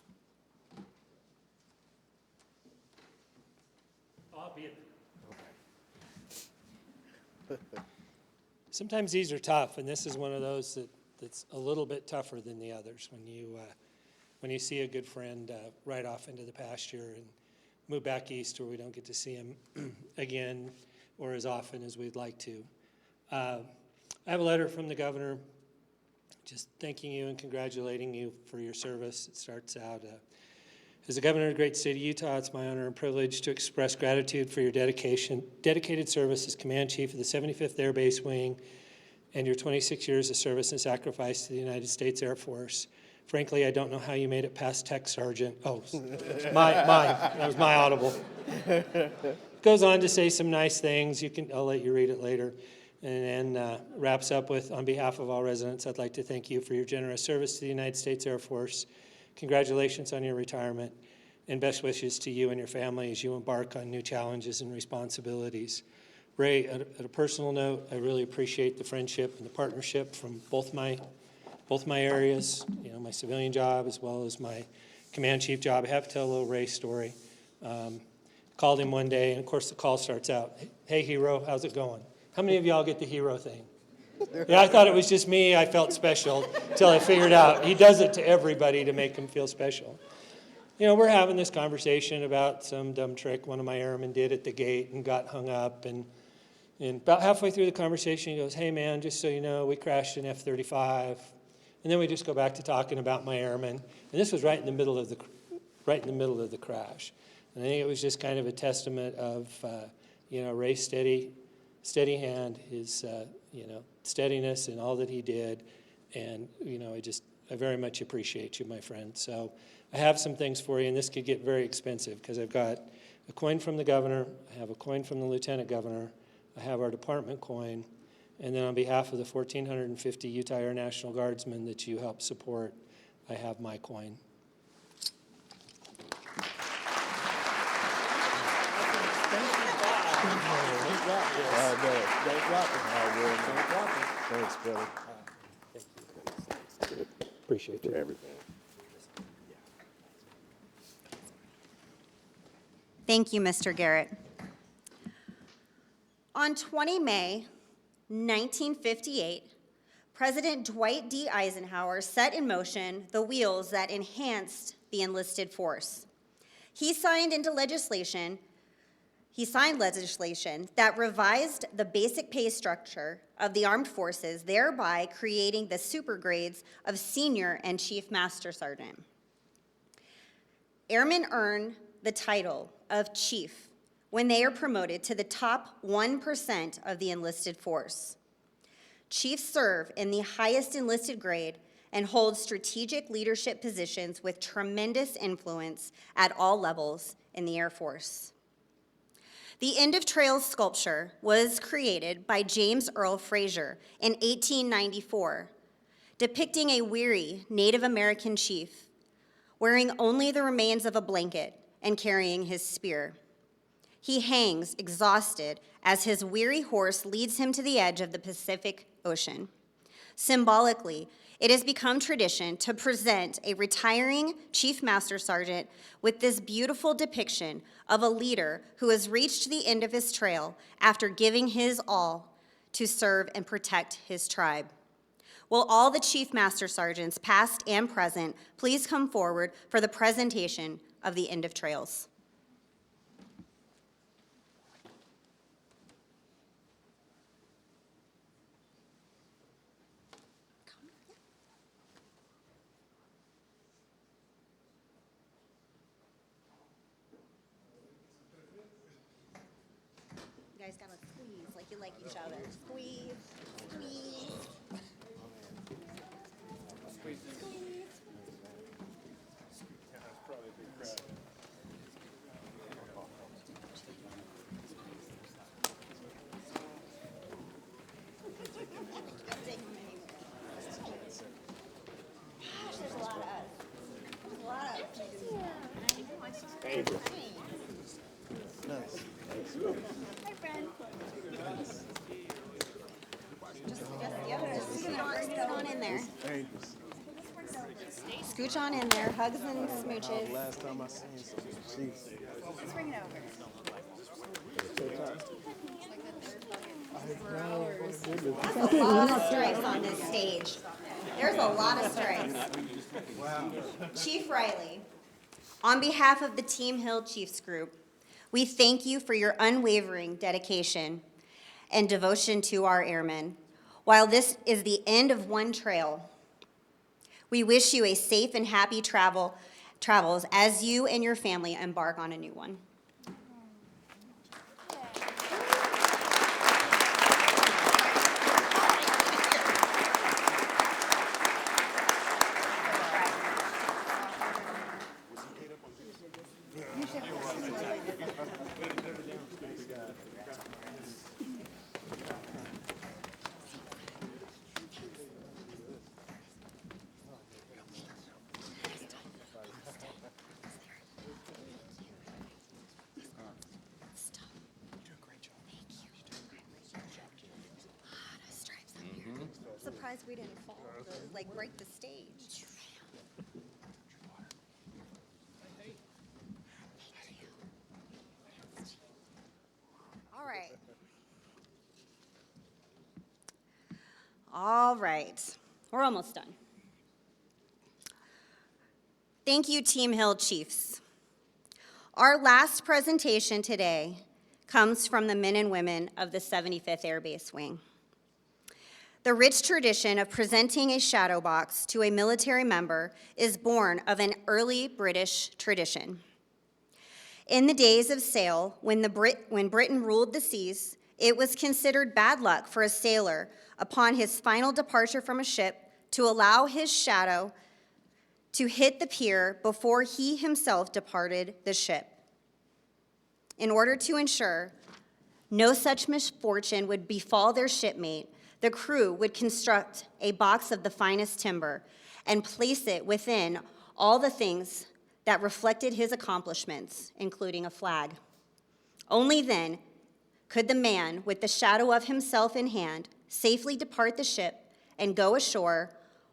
Sometimes these are tough, and this is one of those that's a little bit tougher than the others. When you see a good friend ride off into the pasture and move back east, where we don't get to see him again or as often as we'd like to. I have a letter from the governor just thanking you and congratulating you for your service. It starts out, as the governor of the great state of Utah, it's my honor and privilege to express gratitude for your dedicated service as Command Chief of the 75th Air Base Wing and your 26 years of service and sacrifice to the United States Air Force. Frankly, I don't know how you made it past Tech Sergeant. Oh, that was my audible. Goes on to say some nice things. I'll let you read it later. And then wraps up with, on behalf of all residents, I'd like to thank you for your generous service to the United States Air Force. congratulations on your retirement, and best wishes to you and your family as you embark on new challenges and responsibilities. Ray, at a personal note, I really appreciate the friendship and the partnership from both my areas, my civilian job as well as my command chief job. I have to tell a little Ray story. Called him one day, and of course the call starts out, "Hey, hero, how's it going?" How many of y'all get the hero thing? Yeah, I thought it was just me. I felt special until I figured out he does it to everybody to make them feel special. We're having this conversation about some dumb trick one of my airmen did at the gate and got hung up. And about halfway through the conversation, he goes, "Hey, man, just so you know, we crashed an F-35. And then we just go back to talking about my airmen. And this was right in the middle of the crash. And I think it was just kind of a testament of, Ray's steady hand, his, steadiness in all that he did. And, I very much appreciate you, my friend. So I have some things for you, and this could get very expensive because I've got a coin from the governor, I have a coin from the lieutenant governor, I have our department coin, and then on behalf of the 1,450 Utah Air National Guardsmen that you help support, I have my coin. Thanks, brother. Appreciate you. Everything. Thank you, Mr. Garrett. On 20 May 1958, President Dwight D. Eisenhower set in motion the wheels that enhanced the enlisted force. He signed legislation that revised the basic pay structure of the armed forces, thereby creating the super grades of senior and chief master sergeant. Airmen earn the title of chief when they are promoted to the top 1% of the enlisted force. Chiefs serve in the highest enlisted grade and hold strategic leadership positions with tremendous influence at all levels in the Air Force. The End of Trails sculpture was created by James Earl Fraser in 1894, depicting a weary Native American chief wearing only the remains of a blanket and carrying his spear. He hangs exhausted as his weary horse leads him to the edge of the Pacific Ocean. Symbolically, it has become tradition to present a retiring Chief Master Sergeant with this beautiful depiction of a leader who has reached the end of his trail after giving his all to serve and protect his tribe. Will all the Chief Master Sergeants, past and present, please come forward for the presentation of the End of Trails. You guys gotta squeeze like you like each other. Squeeze, squeeze. Gosh, there's a lot of us. There's a lot of us. Thank you. Hi, friend. Just the other, scoot on in there. Thank you. Scooch on in there, hugs and smooches. Last time I seen some Chiefs. Let's bring it over. There's a lot of stripes on this stage. There's a lot of stripes. Wow. Chief Riley, on behalf of the Team Hill Chiefs Group, we thank you for your unwavering dedication and devotion to our airmen. While this is the end of one trail, we wish you a safe and happy travels as you and your family embark on a new one. surprised we didn't fall, like break the stage. All right. All right. We're almost done. Thank you, Team Hill Chiefs. Our last presentation today comes from the men and women of the 75th Air Base Wing. The rich tradition of presenting a shadow box to a military member is born of an early British tradition. In the days of sail, when Britain ruled the seas, it was considered bad luck for a sailor upon his final departure from a ship to allow his shadow to hit the pier before he himself departed the ship. In order to ensure no such misfortune would befall their shipmate, the crew would construct a box of the finest timber and place it within all the things that reflected his accomplishments, including a flag. Only then could the man with the shadow of himself in hand safely depart the ship and go ashore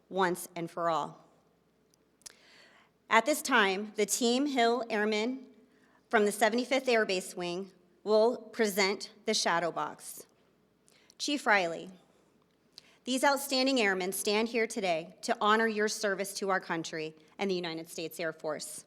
once and for all. At this time, the Team Hill Airmen from the 75th Air Base Wing will present the shadow box. Chief Riley, these outstanding airmen stand here today to honor your service to our country and the United States Air Force.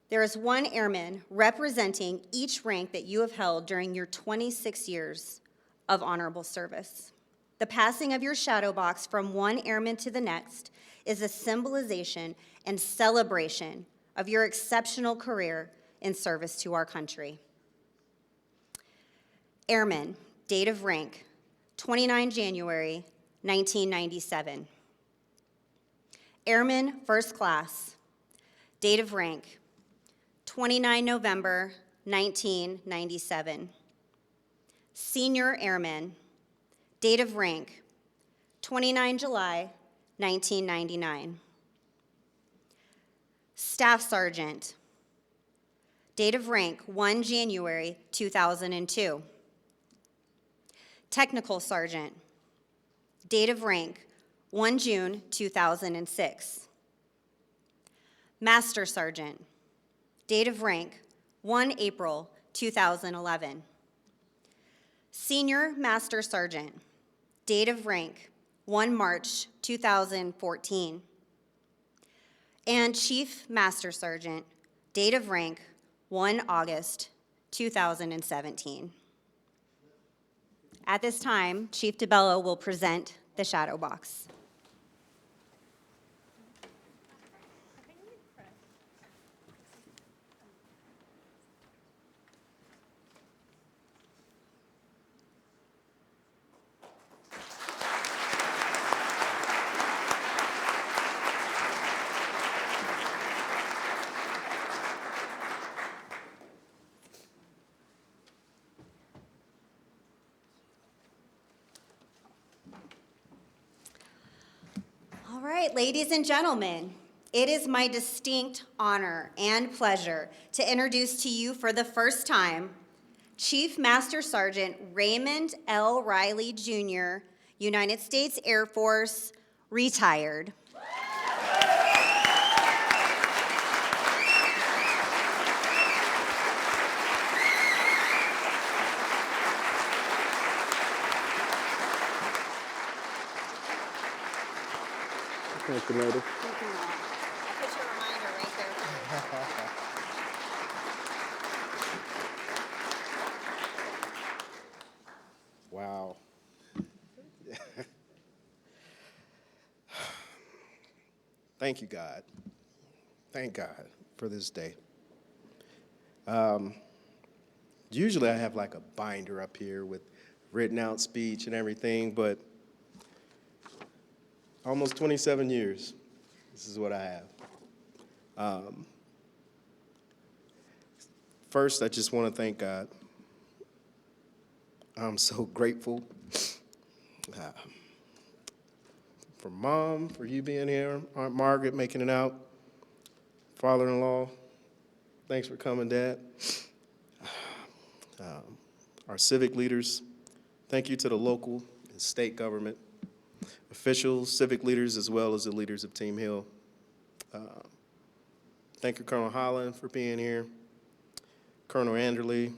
There is one airman representing each rank that you have held during your 26 years of honorable service. The passing of your shadow box from one airman to the next is a symbolization and celebration of your exceptional career in service to our country. Airman, date of rank, 29 January, 1997. Airman, first class, date of rank, 29 November, 1997. Senior Airman, date of rank, 29 July, 1999. Staff Sergeant, date of rank, 1 January, 2002. Technical Sergeant, date of rank, 1 June, 2006. Master Sergeant, date of rank, 1 April, 2011. Senior Master Sergeant, date of rank, 1 March, 2014. And Chief Master Sergeant, date of rank, 1 August, 2017. At this time, Chief DeBello will present the shadow box. All right, ladies and gentlemen, it is my distinct honor and pleasure to introduce to you for the first time Chief Master Sergeant Raymond L. Riley, Jr., United States Air Force, retired. Thank you, lady. I'll put your reminder right there. Wow. Thank you, God. Thank God for this day. Usually I have like a binder up here with written out speech and everything, but almost 27 years, this is what I have. First, I just want to thank God. I'm so grateful for Mom, for you being here, Aunt Margaret making it out, father-in-law, thanks for coming, Dad. Our civic leaders, thank you to the local and state government, officials, civic leaders, as well as the leaders of Team Hill. Thank you, Colonel Holland, for being here, Colonel Anderley,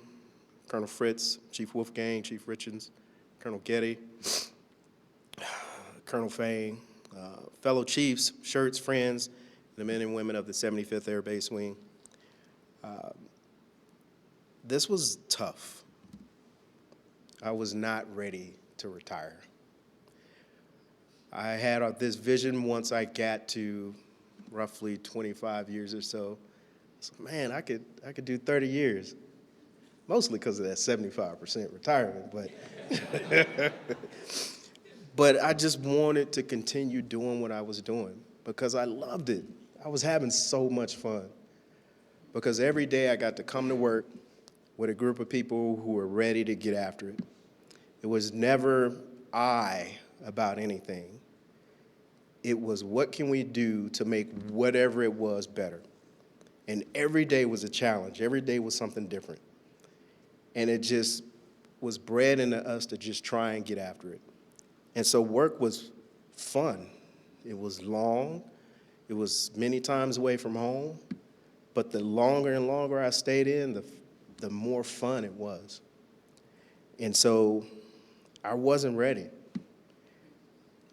Colonel Fritz, Chief Wolfgang, Chief Richards, Colonel Getty, Colonel Fain, fellow chiefs, shirts, friends, the men and women of the 75th Air Base Wing. This was tough. I was not ready to retire. I had this vision once I got to roughly 25 years or so. So, man, I could do 30 years, mostly because of that 75% retirement. But I just wanted to continue doing what I was doing because I loved it. I was having so much fun because every day I got to come to work with a group of people who were ready to get after it. It was never I about anything. It was what can we do to make whatever it was better. And every day was a challenge. Every day was something different. And it just was bred into us to just try and get after it. And so work was fun. It was long. It was many times away from home. But the longer and longer I stayed in, the more fun it was. And so I wasn't ready.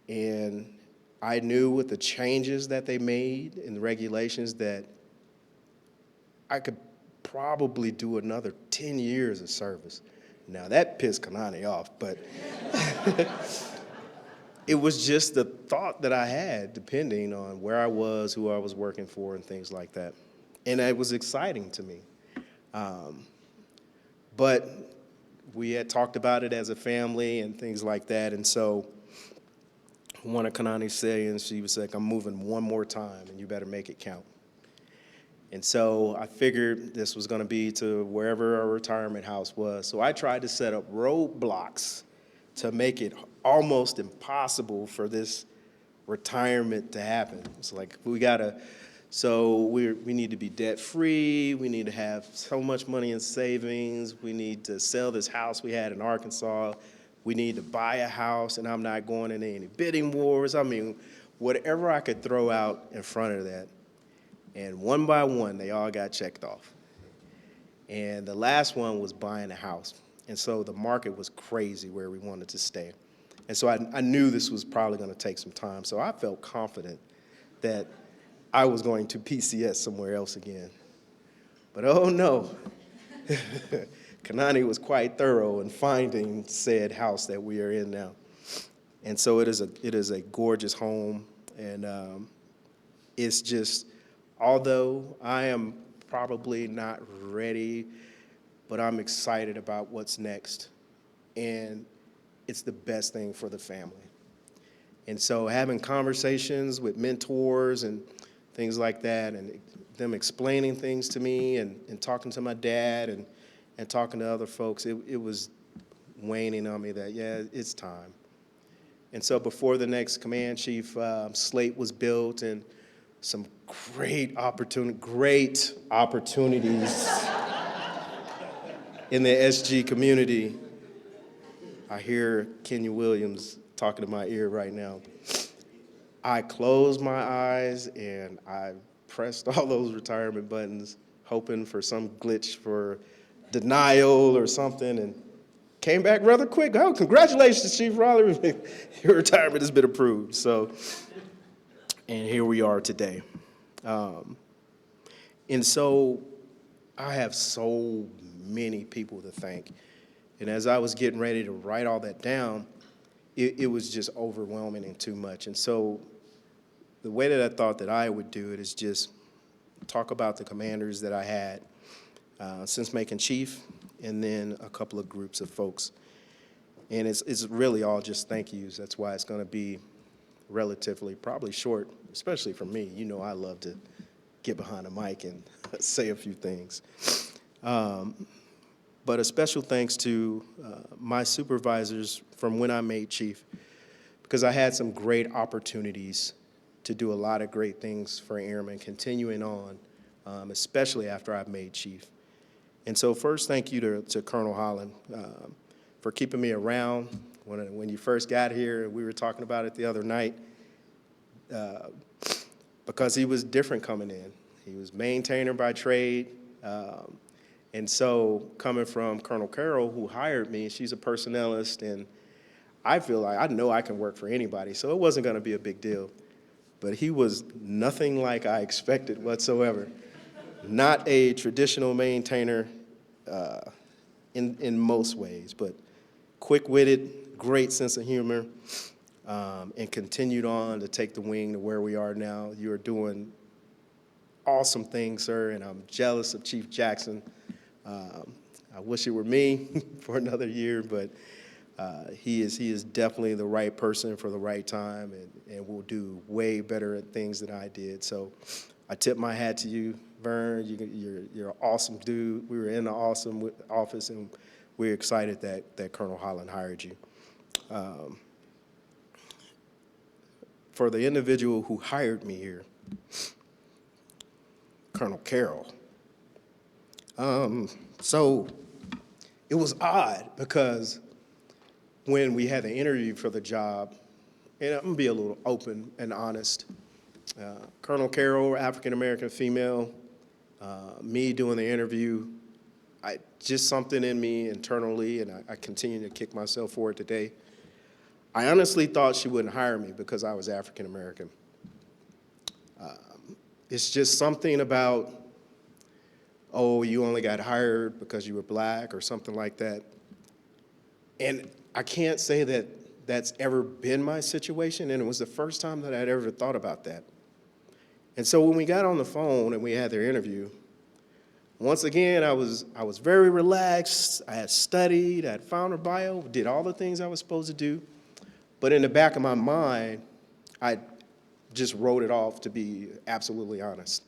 And I knew with the changes that they made in the regulations that I could probably do another 10 years of service. Now that pissed Kanani off, but it was just the thought that I had depending on where I was, who I was working for, and things like that. And it was exciting to me. But we had talked about it as a family and things like that, and so one of Kanani's sayings, she was like, I'm moving one more time, and you better make it count. And so I figured this was going to be to wherever our retirement house was. So I tried to set up roadblocks to make it almost impossible for this retirement to happen. It's like we need to be debt-free. We need to have so much money in savings. We need to sell this house we had in Arkansas. We need to buy a house, and I'm not going into any bidding wars. I mean, whatever I could throw out in front of that. And one by one, they all got checked off. And the last one was buying a house. And so the market was crazy where we wanted to stay. And so I knew this was probably going to take some time. So I felt confident that I was going to PCS somewhere else again. But oh no, Kanani was quite thorough in finding said house that we are in now. And so it is a gorgeous home. And it's just, although I am probably not ready, but I'm excited about what's next. And it's the best thing for the family. And so having conversations with mentors and things like that, and them explaining things to me, and talking to my dad, and talking to other folks, it was waning on me that, yeah, it's time. And so before the next command chief slate was built, and some great opportunities in the SG community. I hear Kenya Williams talking to my ear right now. I closed my eyes and I pressed all those retirement buttons, hoping for some glitch for denial or something, and came back rather quick. Oh, congratulations, Chief Riley. Your retirement has been approved. So, and here we are today. And so I have so many people to thank. And as I was getting ready to write all that down, it was just overwhelming and too much. And so the way that I thought that I would do it is just talk about the commanders that I had since making chief, and then a couple of groups of folks. And it's really all just thank yous. That's why it's going to be relatively probably short, especially for me. You know I love to get behind a mic and say a few things. But a special thanks to my supervisors from when I made chief, because I had some great opportunities to do a lot of great things for airmen continuing on, especially after I made chief. And so first, thank you to Colonel Holland for keeping me around, when you first got here, we were talking about it the other night, because he was different coming in. He was maintainer by trade. And so coming from Colonel Carroll, who hired me, she's a personnelist, and I feel like I know I can work for anybody, so it wasn't going to be a big deal. But he was nothing like I expected whatsoever. Not a traditional maintainer in most ways, but quick-witted, great sense of humor, and continued on to take the wing to where we are now. You are doing awesome things, sir, and I'm jealous of Chief Jackson. I wish it were me for another year, but he is definitely the right person for the right time, and will do way better at things than I did. So I tip my hat to you, Vern. You're an awesome dude. We were in the awesome office, and we're excited that Colonel Holland hired you. For the individual who hired me here, Colonel Carroll. So it was odd because when we had the interview for the job, and I'm gonna be a little open and honest, Colonel Carroll, African-American female, me doing the interview, just something in me internally, and I continue to kick myself for it today. I honestly thought she wouldn't hire me because I was African-American. It's just something about, oh, you only got hired because you were black or something like that. And I can't say that that's ever been my situation, and it was the first time that I'd ever thought about that. And so when we got on the phone and we had their interview, once again, I was very relaxed. I had studied, I had found her bio, did all the things I was supposed to do. But in the back of my mind, I just wrote it off, to be absolutely honest.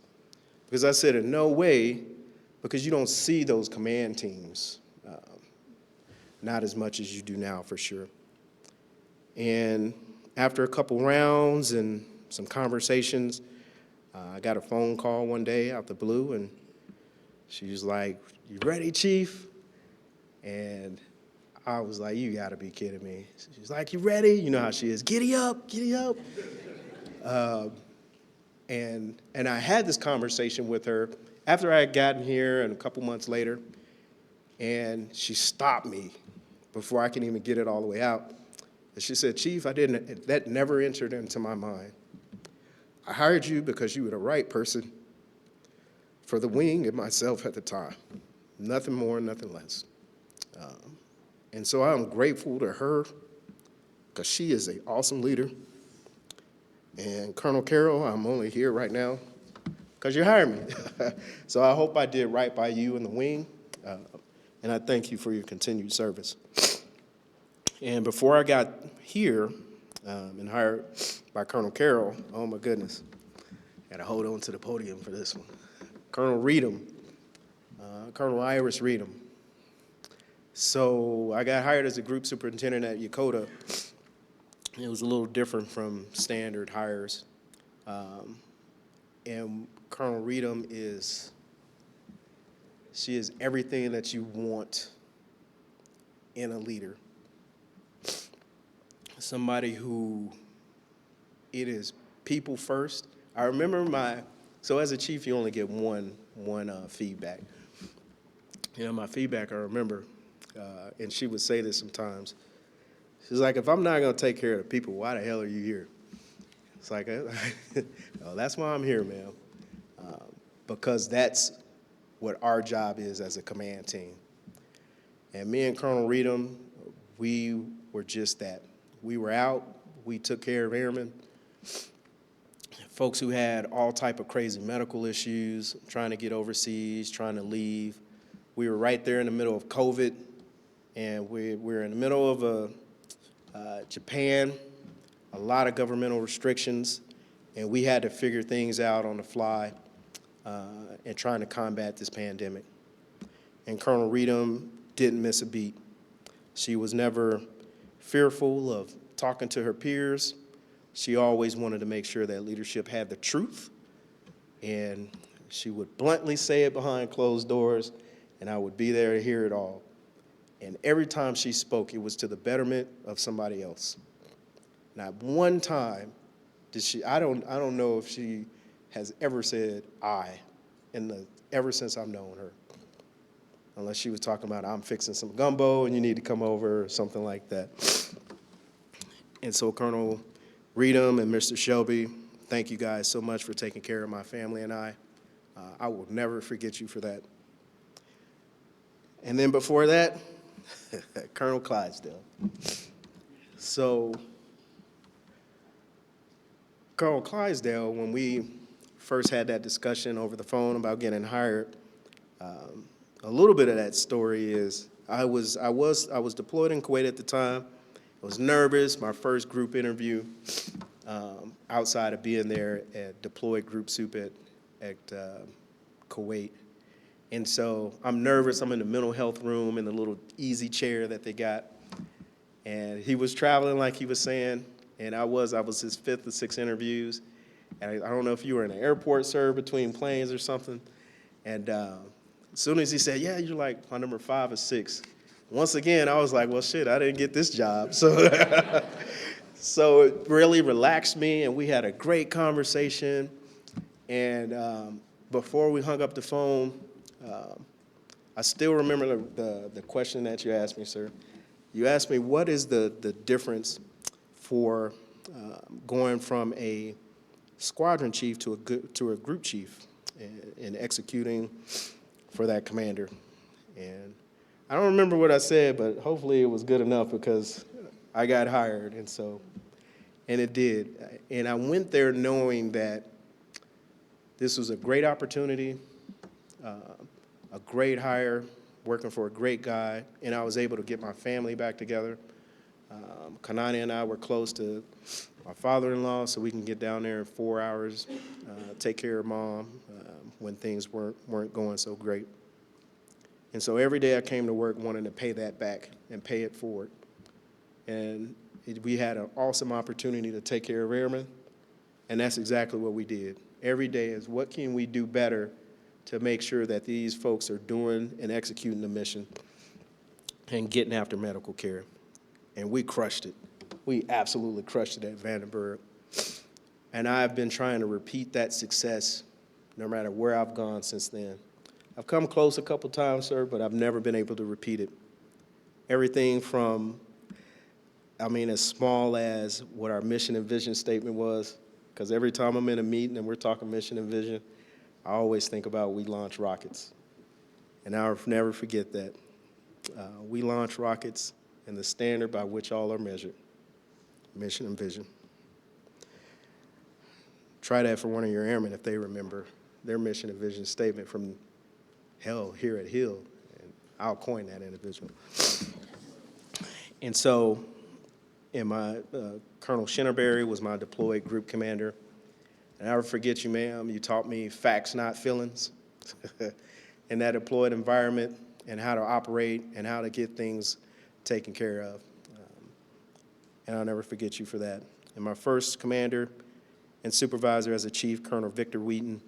Because I said, in no way, because you don't see those command teams, not as much as you do now, for sure. And after a couple rounds and some conversations, I got a phone call one day out the blue, and she was like, "You ready, Chief?" And I was like, "You gotta be kidding me." She's like, "You ready?" You know how she is, "Giddy up, giddy up." And I had this conversation with her after I had gotten here and a couple months later, and she stopped me before I can even get it all the way out. And she said, "Chief, that never entered into my mind. I hired you because you were the right person for the wing and myself at the time. Nothing more, nothing less." And so I'm grateful to her because she is an awesome leader. And Colonel Carroll, I'm only here right now because you hired me. So I hope I did right by you and the wing, and I thank you for your continued service. And before I got here and hired by Colonel Carroll, oh my goodness, got to hold on to the podium for this one. Colonel Reedham, Colonel Iris Reedham. So I got hired as a group superintendent at Yokota. It was a little different from standard hires. And Colonel Reedham she is everything that you want in a leader. Somebody who, it is people first. I remember so as a chief, you only get one feedback. You know, my feedback, I remember, and she would say this sometimes. She's like, "If I'm not gonna take care of the people, why the hell are you here?" It's like, oh, that's why I'm here, ma'am. Because that's what our job is as a command team. And me and Colonel Reedham, we were just that. We were out, we took care of airmen, folks who had all type of crazy medical issues, trying to get overseas, trying to leave. We were right there in the middle of COVID, and we're in the middle of Japan, a lot of governmental restrictions, and we had to figure things out on the fly and trying to combat this pandemic. And Colonel Reedham didn't miss a beat. She was never fearful of talking to her peers. She always wanted to make sure that leadership had the truth, and she would bluntly say it behind closed doors, and I would be there to hear it all. And every time she spoke, it was to the betterment of somebody else. Not one time did she, I don't know if she has ever said I ever since I've known her. Unless she was talking about, I'm fixing some gumbo and you need to come over or something like that. And so Colonel Reedham and Mr. Shelby, thank you guys so much for taking care of my family and I. I will never forget you for that. And then before that, Colonel Clydesdale. So Colonel Clydesdale, when we first had that discussion over the phone about getting hired, a little bit of that story is I was deployed in Kuwait at the time. I was nervous, my first group interview, outside of being there at deployed group soup at Kuwait. And so I'm nervous, I'm in the mental health room in the little easy chair that they got. And he was traveling like he was saying, and I was his 5th or 6th interviews. And I don't know if you were in an airport, sir, between planes or something. And as soon as he said, yeah, you're like my number 5 or 6. Once again, I was like, well, shit, I didn't get this job. So, so it really relaxed me, and we had a great conversation. And before we hung up the phone, I still remember the question that you asked me, sir. You asked me, what is the difference for going from a squadron chief to a group chief in executing for that commander? And I don't remember what I said, but hopefully it was good enough because I got hired, and it did. And I went there knowing that this was a great opportunity, a great hire, working for a great guy, and I was able to get my family back together. Kanani and I were close to my father-in-law, so we can get down there in 4 hours, take care of Mom when things weren't going so great. And so every day I came to work wanting to pay that back and pay it forward. And we had an awesome opportunity to take care of airmen, and that's exactly what we did. Every day is what can we do better to make sure that these folks are doing and executing the mission and getting after medical care. And we crushed it. We absolutely crushed it at Vandenberg. And I've been trying to repeat that success no matter where I've gone since then. I've come close a couple times, sir, but I've never been able to repeat it. Everything from, as small as what our mission and vision statement was, because every time I'm in a meeting and we're talking mission and vision, I always think about we launch rockets. And I'll never forget that. We launch rockets and the standard by which all are measured, mission and vision. Try that for one of your airmen if they remember their mission and vision statement from hell here at Hill, and I'll coin that individual. And so, Colonel Shinnerberry was my deployed group commander. And I'll never forget you, ma'am. You taught me facts, not feelings, in that deployed environment, and how to operate and how to get things taken care of. And I'll never forget you for that. And my first commander and supervisor as a chief, Colonel Victor Wheaton,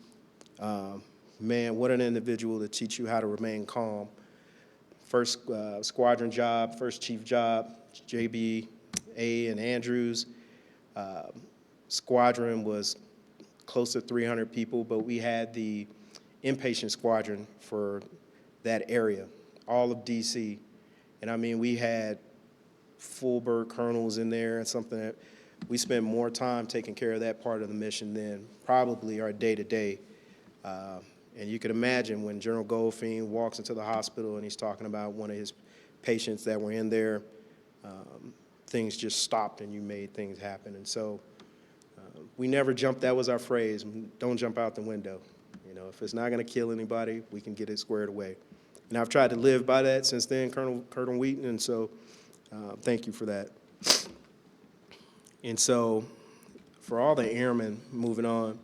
man, what an individual to teach you how to remain calm. First squadron job, first chief job, JBA and Andrews. Squadron was close to 300 people, but we had the inpatient squadron for that area, all of DC. And we had full bird colonels in there and something that we spent more time taking care of that part of the mission than probably our day-to-day. And you can imagine when General Goldfein walks into the hospital and he's talking about one of his patients that were in there, things just stopped and you made things happen. And so we never jumped, that was our phrase, don't jump out the window. If it's not gonna kill anybody, we can get it squared away. And I've tried to live by that since then, Colonel Wheaton, and so thank you for that. And so for all the airmen moving on,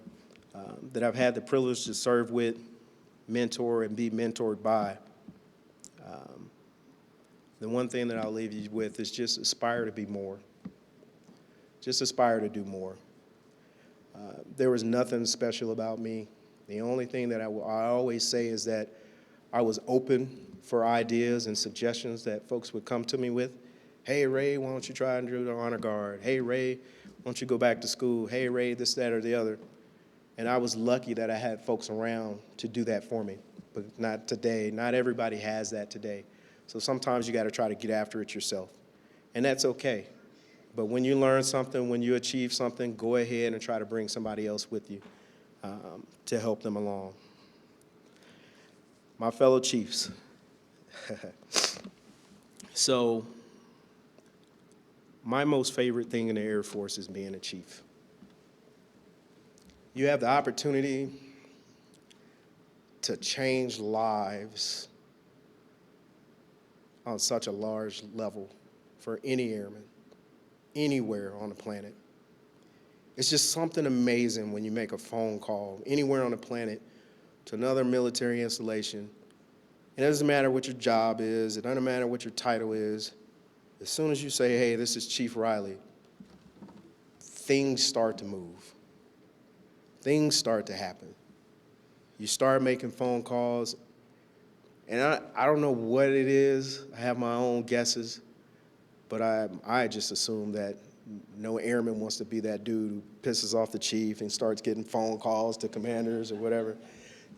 that I've had the privilege to serve with, mentor, and be mentored by, the one thing that I'll leave you with is just aspire to be more. Just aspire to do more. There was nothing special about me. The only thing that I always say is that I was open for ideas and suggestions that folks would come to me with. Hey, Ray, why don't you try and do the honor guard? Hey, Ray, why don't you go back to school? Hey, Ray, this, that, or the other. And I was lucky that I had folks around to do that for me, but not today. Not everybody has that today. So sometimes you got to try to get after it yourself, and that's okay. But when you learn something, when you achieve something, go ahead and try to bring somebody else with you to help them along. My fellow chiefs. So my most favorite thing in the Air Force is being a chief. You have the opportunity to change lives on such a large level for any airman, anywhere on the planet. It's just something amazing when you make a phone call anywhere on the planet to another military installation. It doesn't matter what your job is, it doesn't matter what your title is. As soon as you say, hey, this is Chief Riley, things start to move. Things start to happen. You start making phone calls, and I don't know what it is. I have my own guesses, but I just assume that no airman wants to be that dude who pisses off the chief and starts getting phone calls to commanders or whatever.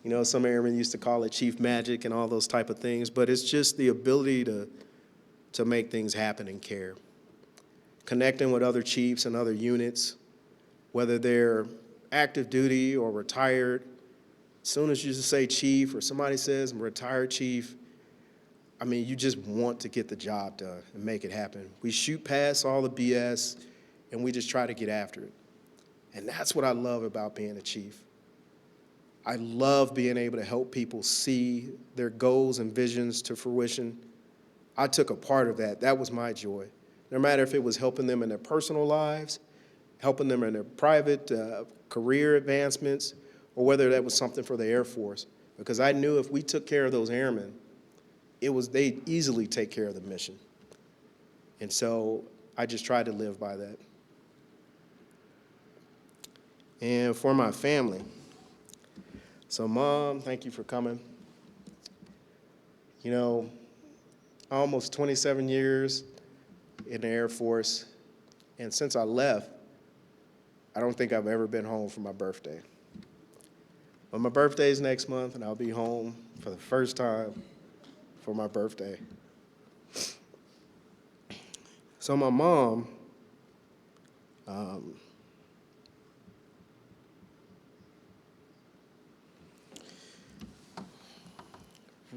You know, some airmen used to call it chief magic and all those type of things, but it's just the ability to make things happen and care. Connecting with other chiefs and other units, whether they're active duty or retired. As soon as you say chief or somebody says I'm retired chief, I mean, you just want to get the job done and make it happen. We shoot past all the BS and we just try to get after it. And that's what I love about being a chief. I love being able to help people see their goals and visions to fruition. I took a part of that. That was my joy. No matter if it was helping them in their personal lives, helping them in their private career advancements, or whether that was something for the Air Force. Because I knew if we took care of those airmen, they'd easily take care of the mission. And so I just tried to live by that. And for my family, so Mom, thank you for coming. You know, almost 27 years in the Air Force, and since I left, I don't think I've ever been home for my birthday. But my birthday's next month, and I'll be home for the first time for my birthday. So my mom,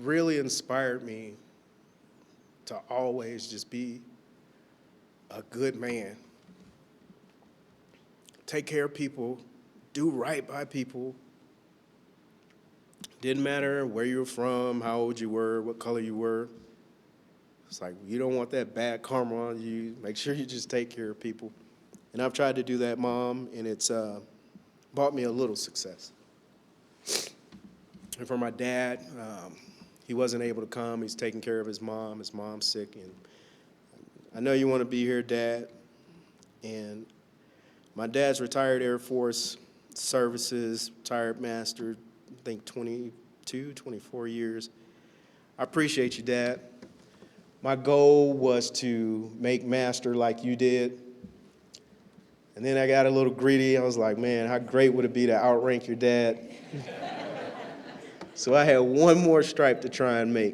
really inspired me to always just be a good man. Take care of people, do right by people. Didn't matter where you were from, how old you were, what color you were. It's like, you don't want that bad karma on you. Make sure you just take care of people. And I've tried to do that, Mom, and it's brought me a little success. And for my dad, he wasn't able to come. He's taking care of his mom. His mom's sick. And I know you want to be here, Dad. And my dad's retired Air Force services, retired master, I think 22, 24 years. I appreciate you, Dad. My goal was to make master like you did. And then I got a little greedy. I was like, man, how great would it be to outrank your dad? So I had one more stripe to try and make.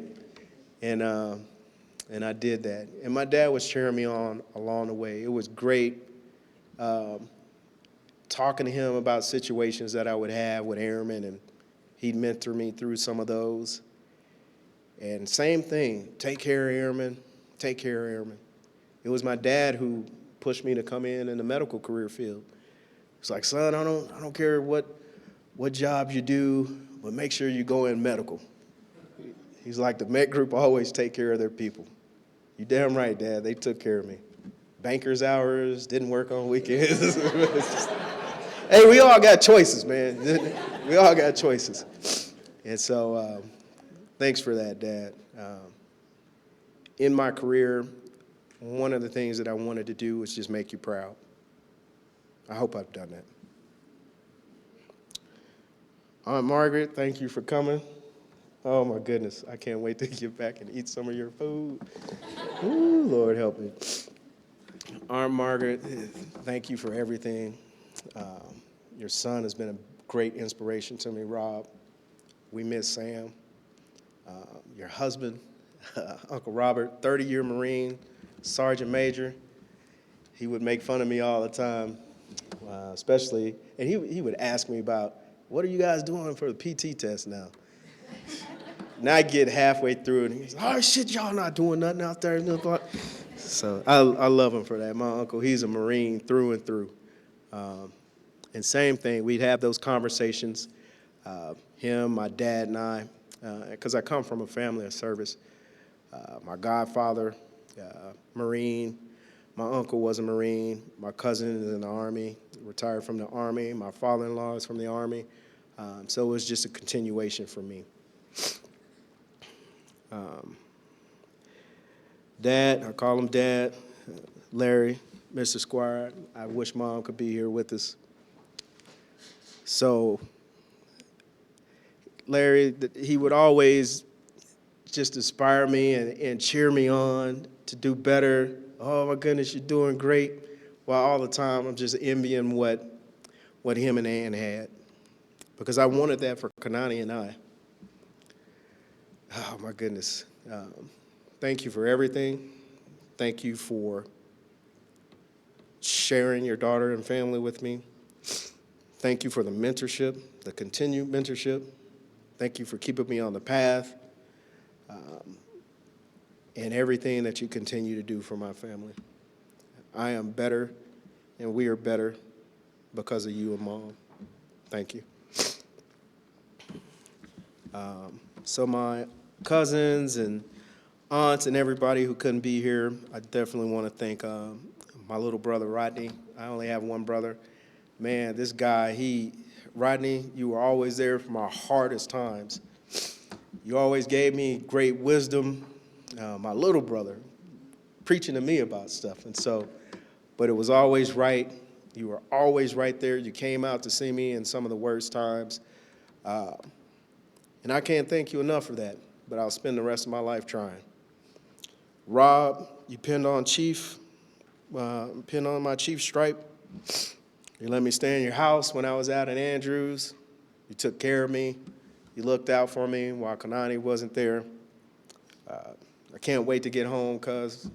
And I did that. And my dad was cheering me on along the way. It was great talking to him about situations that I would have with airmen, and he'd mentor me through some of those. And same thing, take care of airmen, take care of airmen. It was my dad who pushed me to come in the medical career field. It's like, son, I don't care what job you do, but make sure you go in medical. He's like, the Met Group always take care of their people. You damn right, Dad, they took care of me. Banker's hours, didn't work on weekends. Hey, we all got choices, man. We all got choices. And so thanks for that, Dad. In my career, one of the things that I wanted to do was just make you proud. I hope I've done that. Aunt Margaret, thank you for coming. Oh my goodness, I can't wait to get back and eat some of your food. Ooh, Lord help me. Aunt Margaret, thank you for everything. Your son has been a great inspiration to me, Rob. We miss Sam. Your husband, Uncle Robert, 30-year Marine, Sergeant Major. He would make fun of me all the time, especially, and he would ask me about, what are you guys doing for the PT test now? Now I get halfway through and he's like, oh shit, y'all not doing nothing out there. So I love him for that. My uncle, he's a Marine through and through. And same thing, we'd have those conversations, him, my dad, and I, because I come from a family of service. My godfather, Marine. My uncle was a Marine. My cousin is in the Army, retired from the Army. My father-in-law is from the Army. So it was just a continuation for me. Dad, I call him Dad, Larry, Mr. Squire. I wish Mom could be here with us. So Larry, he would always just inspire me and cheer me on to do better. Oh my goodness, you're doing great. While all the time I'm just envying what him and Ann had, because I wanted that for Kanani and I. Oh my goodness. Thank you for everything. Thank you for sharing your daughter and family with me. Thank you for the mentorship, the continued mentorship. Thank you for keeping me on the path, and everything that you continue to do for my family. I am better, and we are better because of you and Mom. Thank you. So my cousins and aunts and everybody who couldn't be here, I definitely want to thank my little brother, Rodney. I only have one brother. Man, this guy, Rodney, you were always there for my hardest times. You always gave me great wisdom. My little brother, preaching to me about stuff. And so, but it was always right. You were always right there. You came out to see me in some of the worst times. And I can't thank you enough for that, but I'll spend the rest of my life trying. Rob, you pinned on my chief stripe. You let me stay in your house when I was out in Andrews. You took care of me. You looked out for me while Kanani wasn't there. I can't wait to get home, cuz,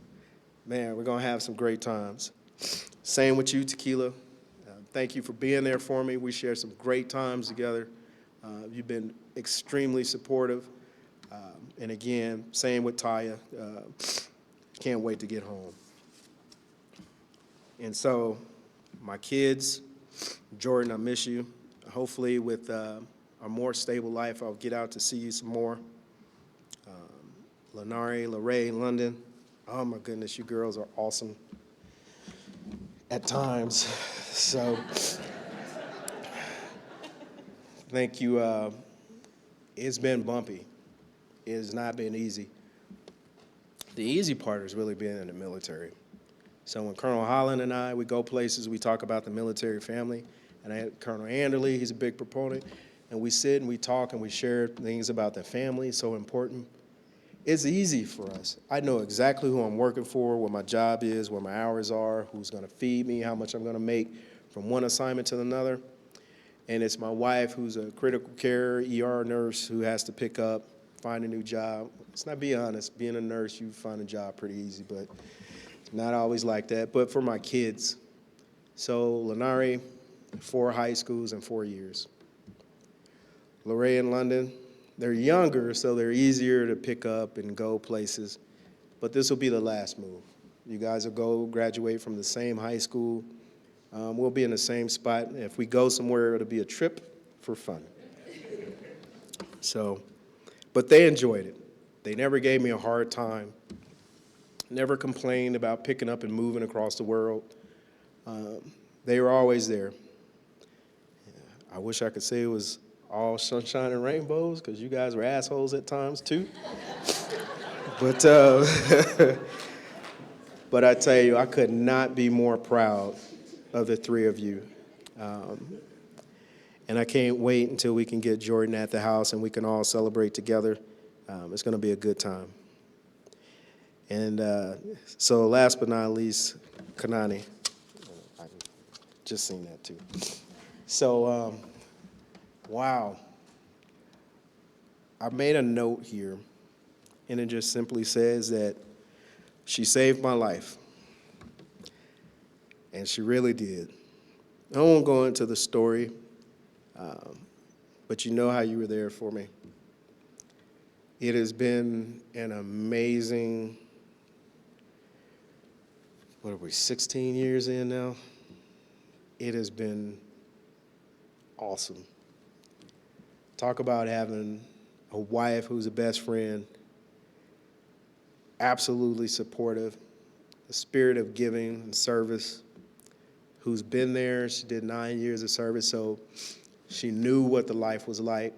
man, we're going to have some great times. Same with you, Tequila. Thank you for being there for me. We shared some great times together. You've been extremely supportive. And again, same with Taya. Can't wait to get home. And so, my kids, Jordan, I miss you. Hopefully with a more stable life, I'll get out to see you some more. Lenari, Lorraine, London. Oh my goodness, you girls are awesome at times. So, thank you. It's been bumpy. It has not been easy. The easy part has really been in the military. So when Colonel Holland and I, we go places, we talk about the military family, and I had Colonel Anderley, he's a big proponent, and we sit and we talk and we share things about the family, so important. It's easy for us. I know exactly who I'm working for, what my job is, what my hours are, who's gonna feed me, how much I'm gonna make from one assignment to another. And it's my wife, who's a critical care ER nurse, who has to pick up, find a new job. Let's not be honest, being a nurse, you find a job pretty easy, but it's not always like that. But for my kids, so Lenari, 4 high schools in 4 years. Lorraine and London, they're younger, so they're easier to pick up and go places. But this will be the last move. You guys will graduate from the same high school. We'll be in the same spot. If we go somewhere, it'll be a trip for fun. So, but they enjoyed it. They never gave me a hard time. Never complained about picking up and moving across the world. They were always there. I wish I could say it was all sunshine and rainbows, because you guys were assholes at times too. But but I tell you, I could not be more proud of the 3 of you. And I can't wait until we can get Jordan at the house and we can all celebrate together. It's going to be a good time. And so last but not least, Kanani. I just seen that too. So, wow. I made a note here, and it just simply says that she saved my life. And she really did. I won't go into the story, but you know how you were there for me. It has been an amazing, what are we, 16 years in now? It has been awesome. Talk about having a wife who's a best friend, absolutely supportive, a spirit of giving and service, who's been there. She did 9 years of service, so she knew what the life was like.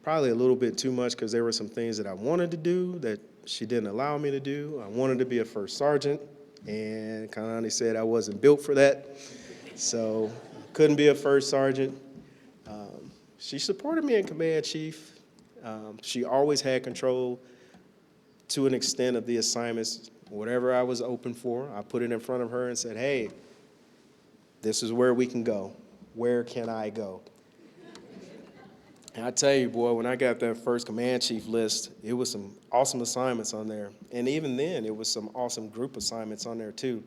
Probably a little bit too much because there were some things that I wanted to do that she didn't allow me to do. I wanted to be a first sergeant, and Kanani said I wasn't built for that, so couldn't be a first sergeant. She supported me in command, chief. She always had control to an extent of the assignments. Whatever I was open for, I put it in front of her and said, hey, this is where we can go. Where can I go? And I tell you, boy, when I got that first command chief list, it was some awesome assignments on there. And even then, it was some awesome group assignments on there, too.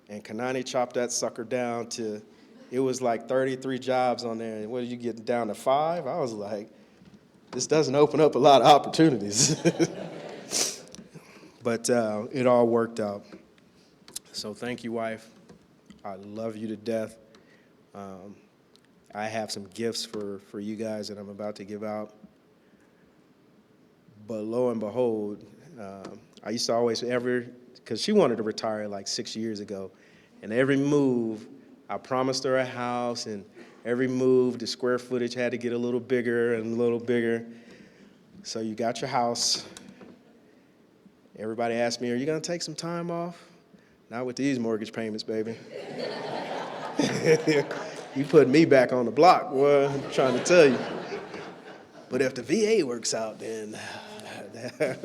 And Kanani chopped that sucker down to, it was like 33 jobs on there. And what, did you get down to 5? I was like, this doesn't open up a lot of opportunities. But it all worked out. So thank you, wife. I love you to death. I have some gifts for you guys that I'm about to give out. But lo and behold, I used to always, because she wanted to retire like 6 years ago, and every move, I promised her a house, and every move, the square footage had to get a little bigger and a little bigger. So you got your house. Everybody asked me, are you gonna take some time off? Not with these mortgage payments, baby. You put me back on the block, boy, I'm trying to tell you. But if the VA works out, then,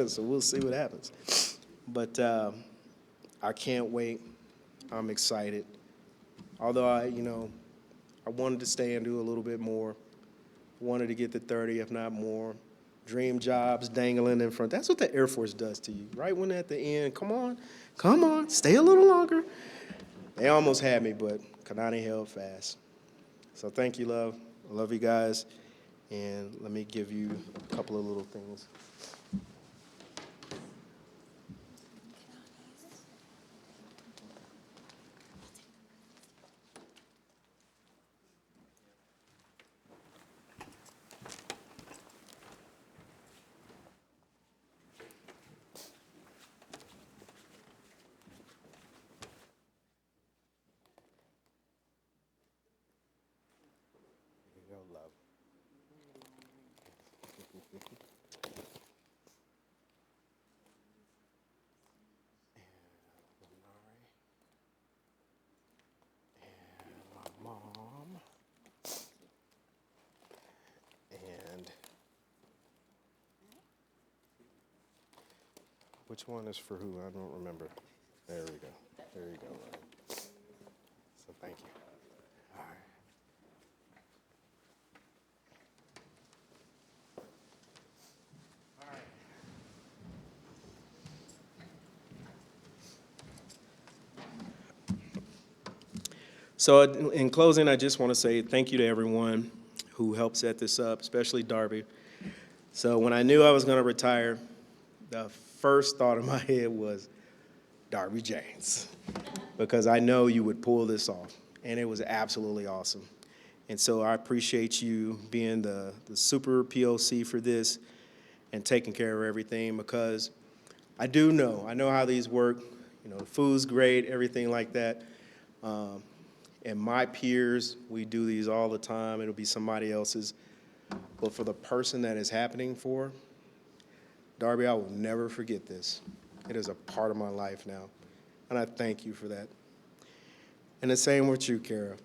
so we'll see what happens. But I can't wait. I'm excited. Although I wanted to stay and do a little bit more. Wanted to get to 30, if not more. Dream jobs dangling in front. That's what the Air Force does to you. Right when at the end, come on, stay a little longer. They almost had me, but Kanani held fast. So thank you, love. I love you guys. And let me give you a couple of little things. Love. And my mom. And which one is for who? I don't remember. There we go. There you go. So thank you. All right. So in closing, I just want to say thank you to everyone who helped set this up, especially Darby. So when I knew I was going to retire, the first thought in my head was Darby James, because I know you would pull this off, and it was absolutely awesome. And so I appreciate you being the super POC for this and taking care of everything, because I know how these work. The food's great, everything like that. And my peers, we do these all the time. It'll be somebody else's. But for the person that is happening for, Darby, I will never forget this. It is a part of my life now. And I thank you for that. And the same with you, Kara.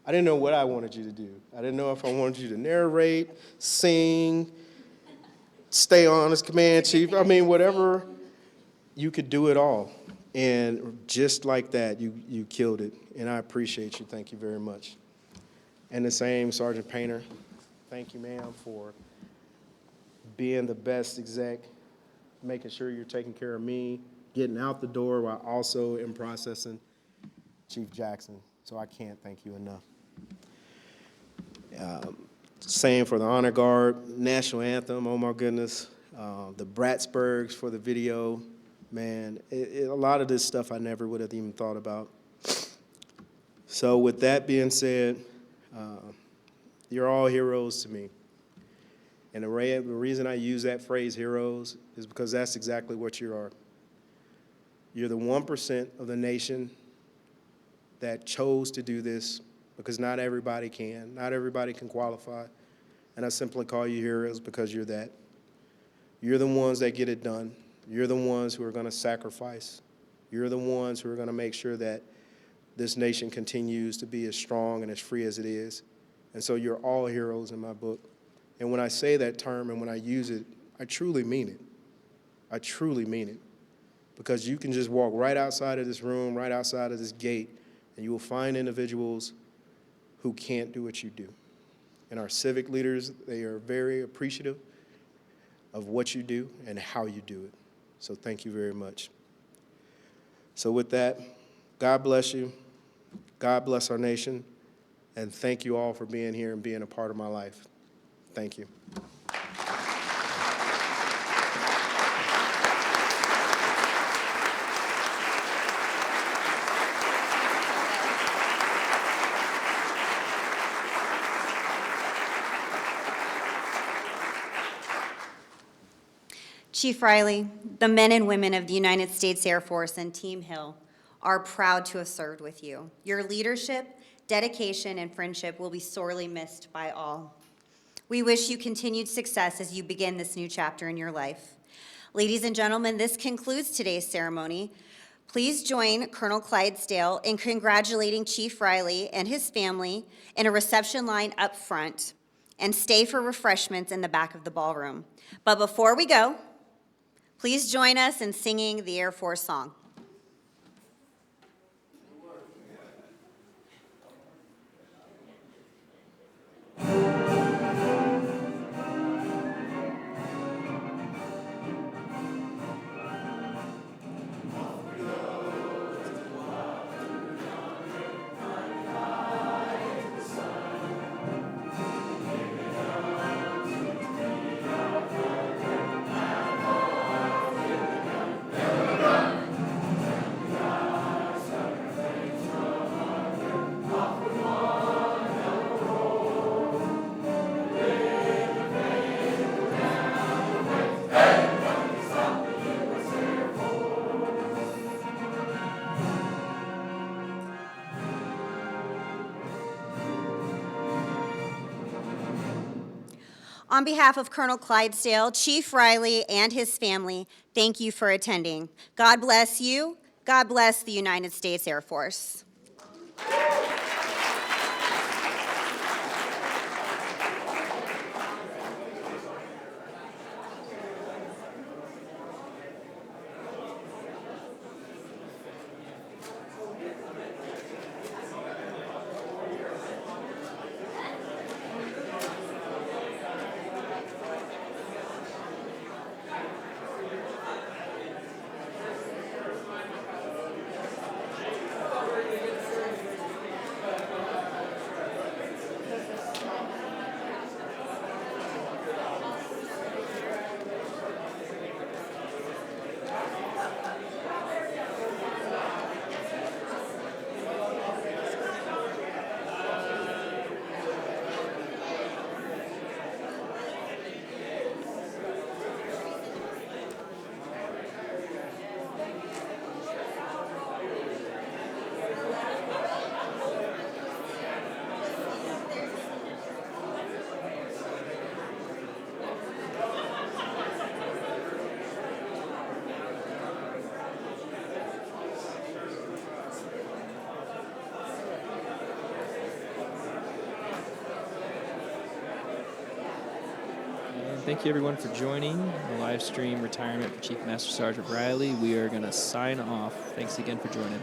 I didn't know what I wanted you to do. I didn't know if I wanted you to narrate, sing, stay on as command chief. I mean, whatever, you could do it all. And just like that, you killed it. And I appreciate you. Thank you very much. And the same, Sergeant Painter. Thank you, ma'am, for being the best exec, making sure you're taking care of me, getting out the door while also in processing Chief Jackson. So I can't thank you enough. Same for the Honor Guard, National Anthem, oh my goodness. The Bratsburgs for the video, man. A lot of this stuff I never would have even thought about. So with that being said, you're all heroes to me. And the reason I use that phrase, heroes, is because that's exactly what you are. You're the 1% of the nation that chose to do this, because not everybody can. Not everybody can qualify. And I simply call you heroes because you're that. You're the ones that get it done. You're the ones who are going to sacrifice. You're the ones who are going to make sure that this nation continues to be as strong and as free as it is. And so you're all heroes in my book. And when I say that term and when I use it, I truly mean it. I truly mean it. Because you can just walk right outside of this room, right outside of this gate, and you will find individuals who can't do what you do. And our civic leaders, they are very appreciative of what you do and how you do it. So thank you very much. So with that, God bless you. God bless our nation. And thank you all for being here and being a part of my life. Thank you. Chief Riley, the men and women of the United States Air Force and Team Hill are proud to have served with you. Your leadership, dedication, and friendship will be sorely missed by all. We wish you continued success as you begin this new chapter in your life. Ladies and gentlemen, this concludes today's ceremony. Please join Colonel Clydesdale in congratulating Chief Riley and his family in a reception line up front, and stay for refreshments in the back of the ballroom. But before we go, please join us in singing the Air Force song. On behalf of Colonel Clydesdale, Chief Riley, and his family, thank you for attending. God bless you. God bless the United States Air Force. Thank you, everyone, for joining the live stream retirement for Chief Master Sergeant Riley. We are going to sign off. Thanks again for joining.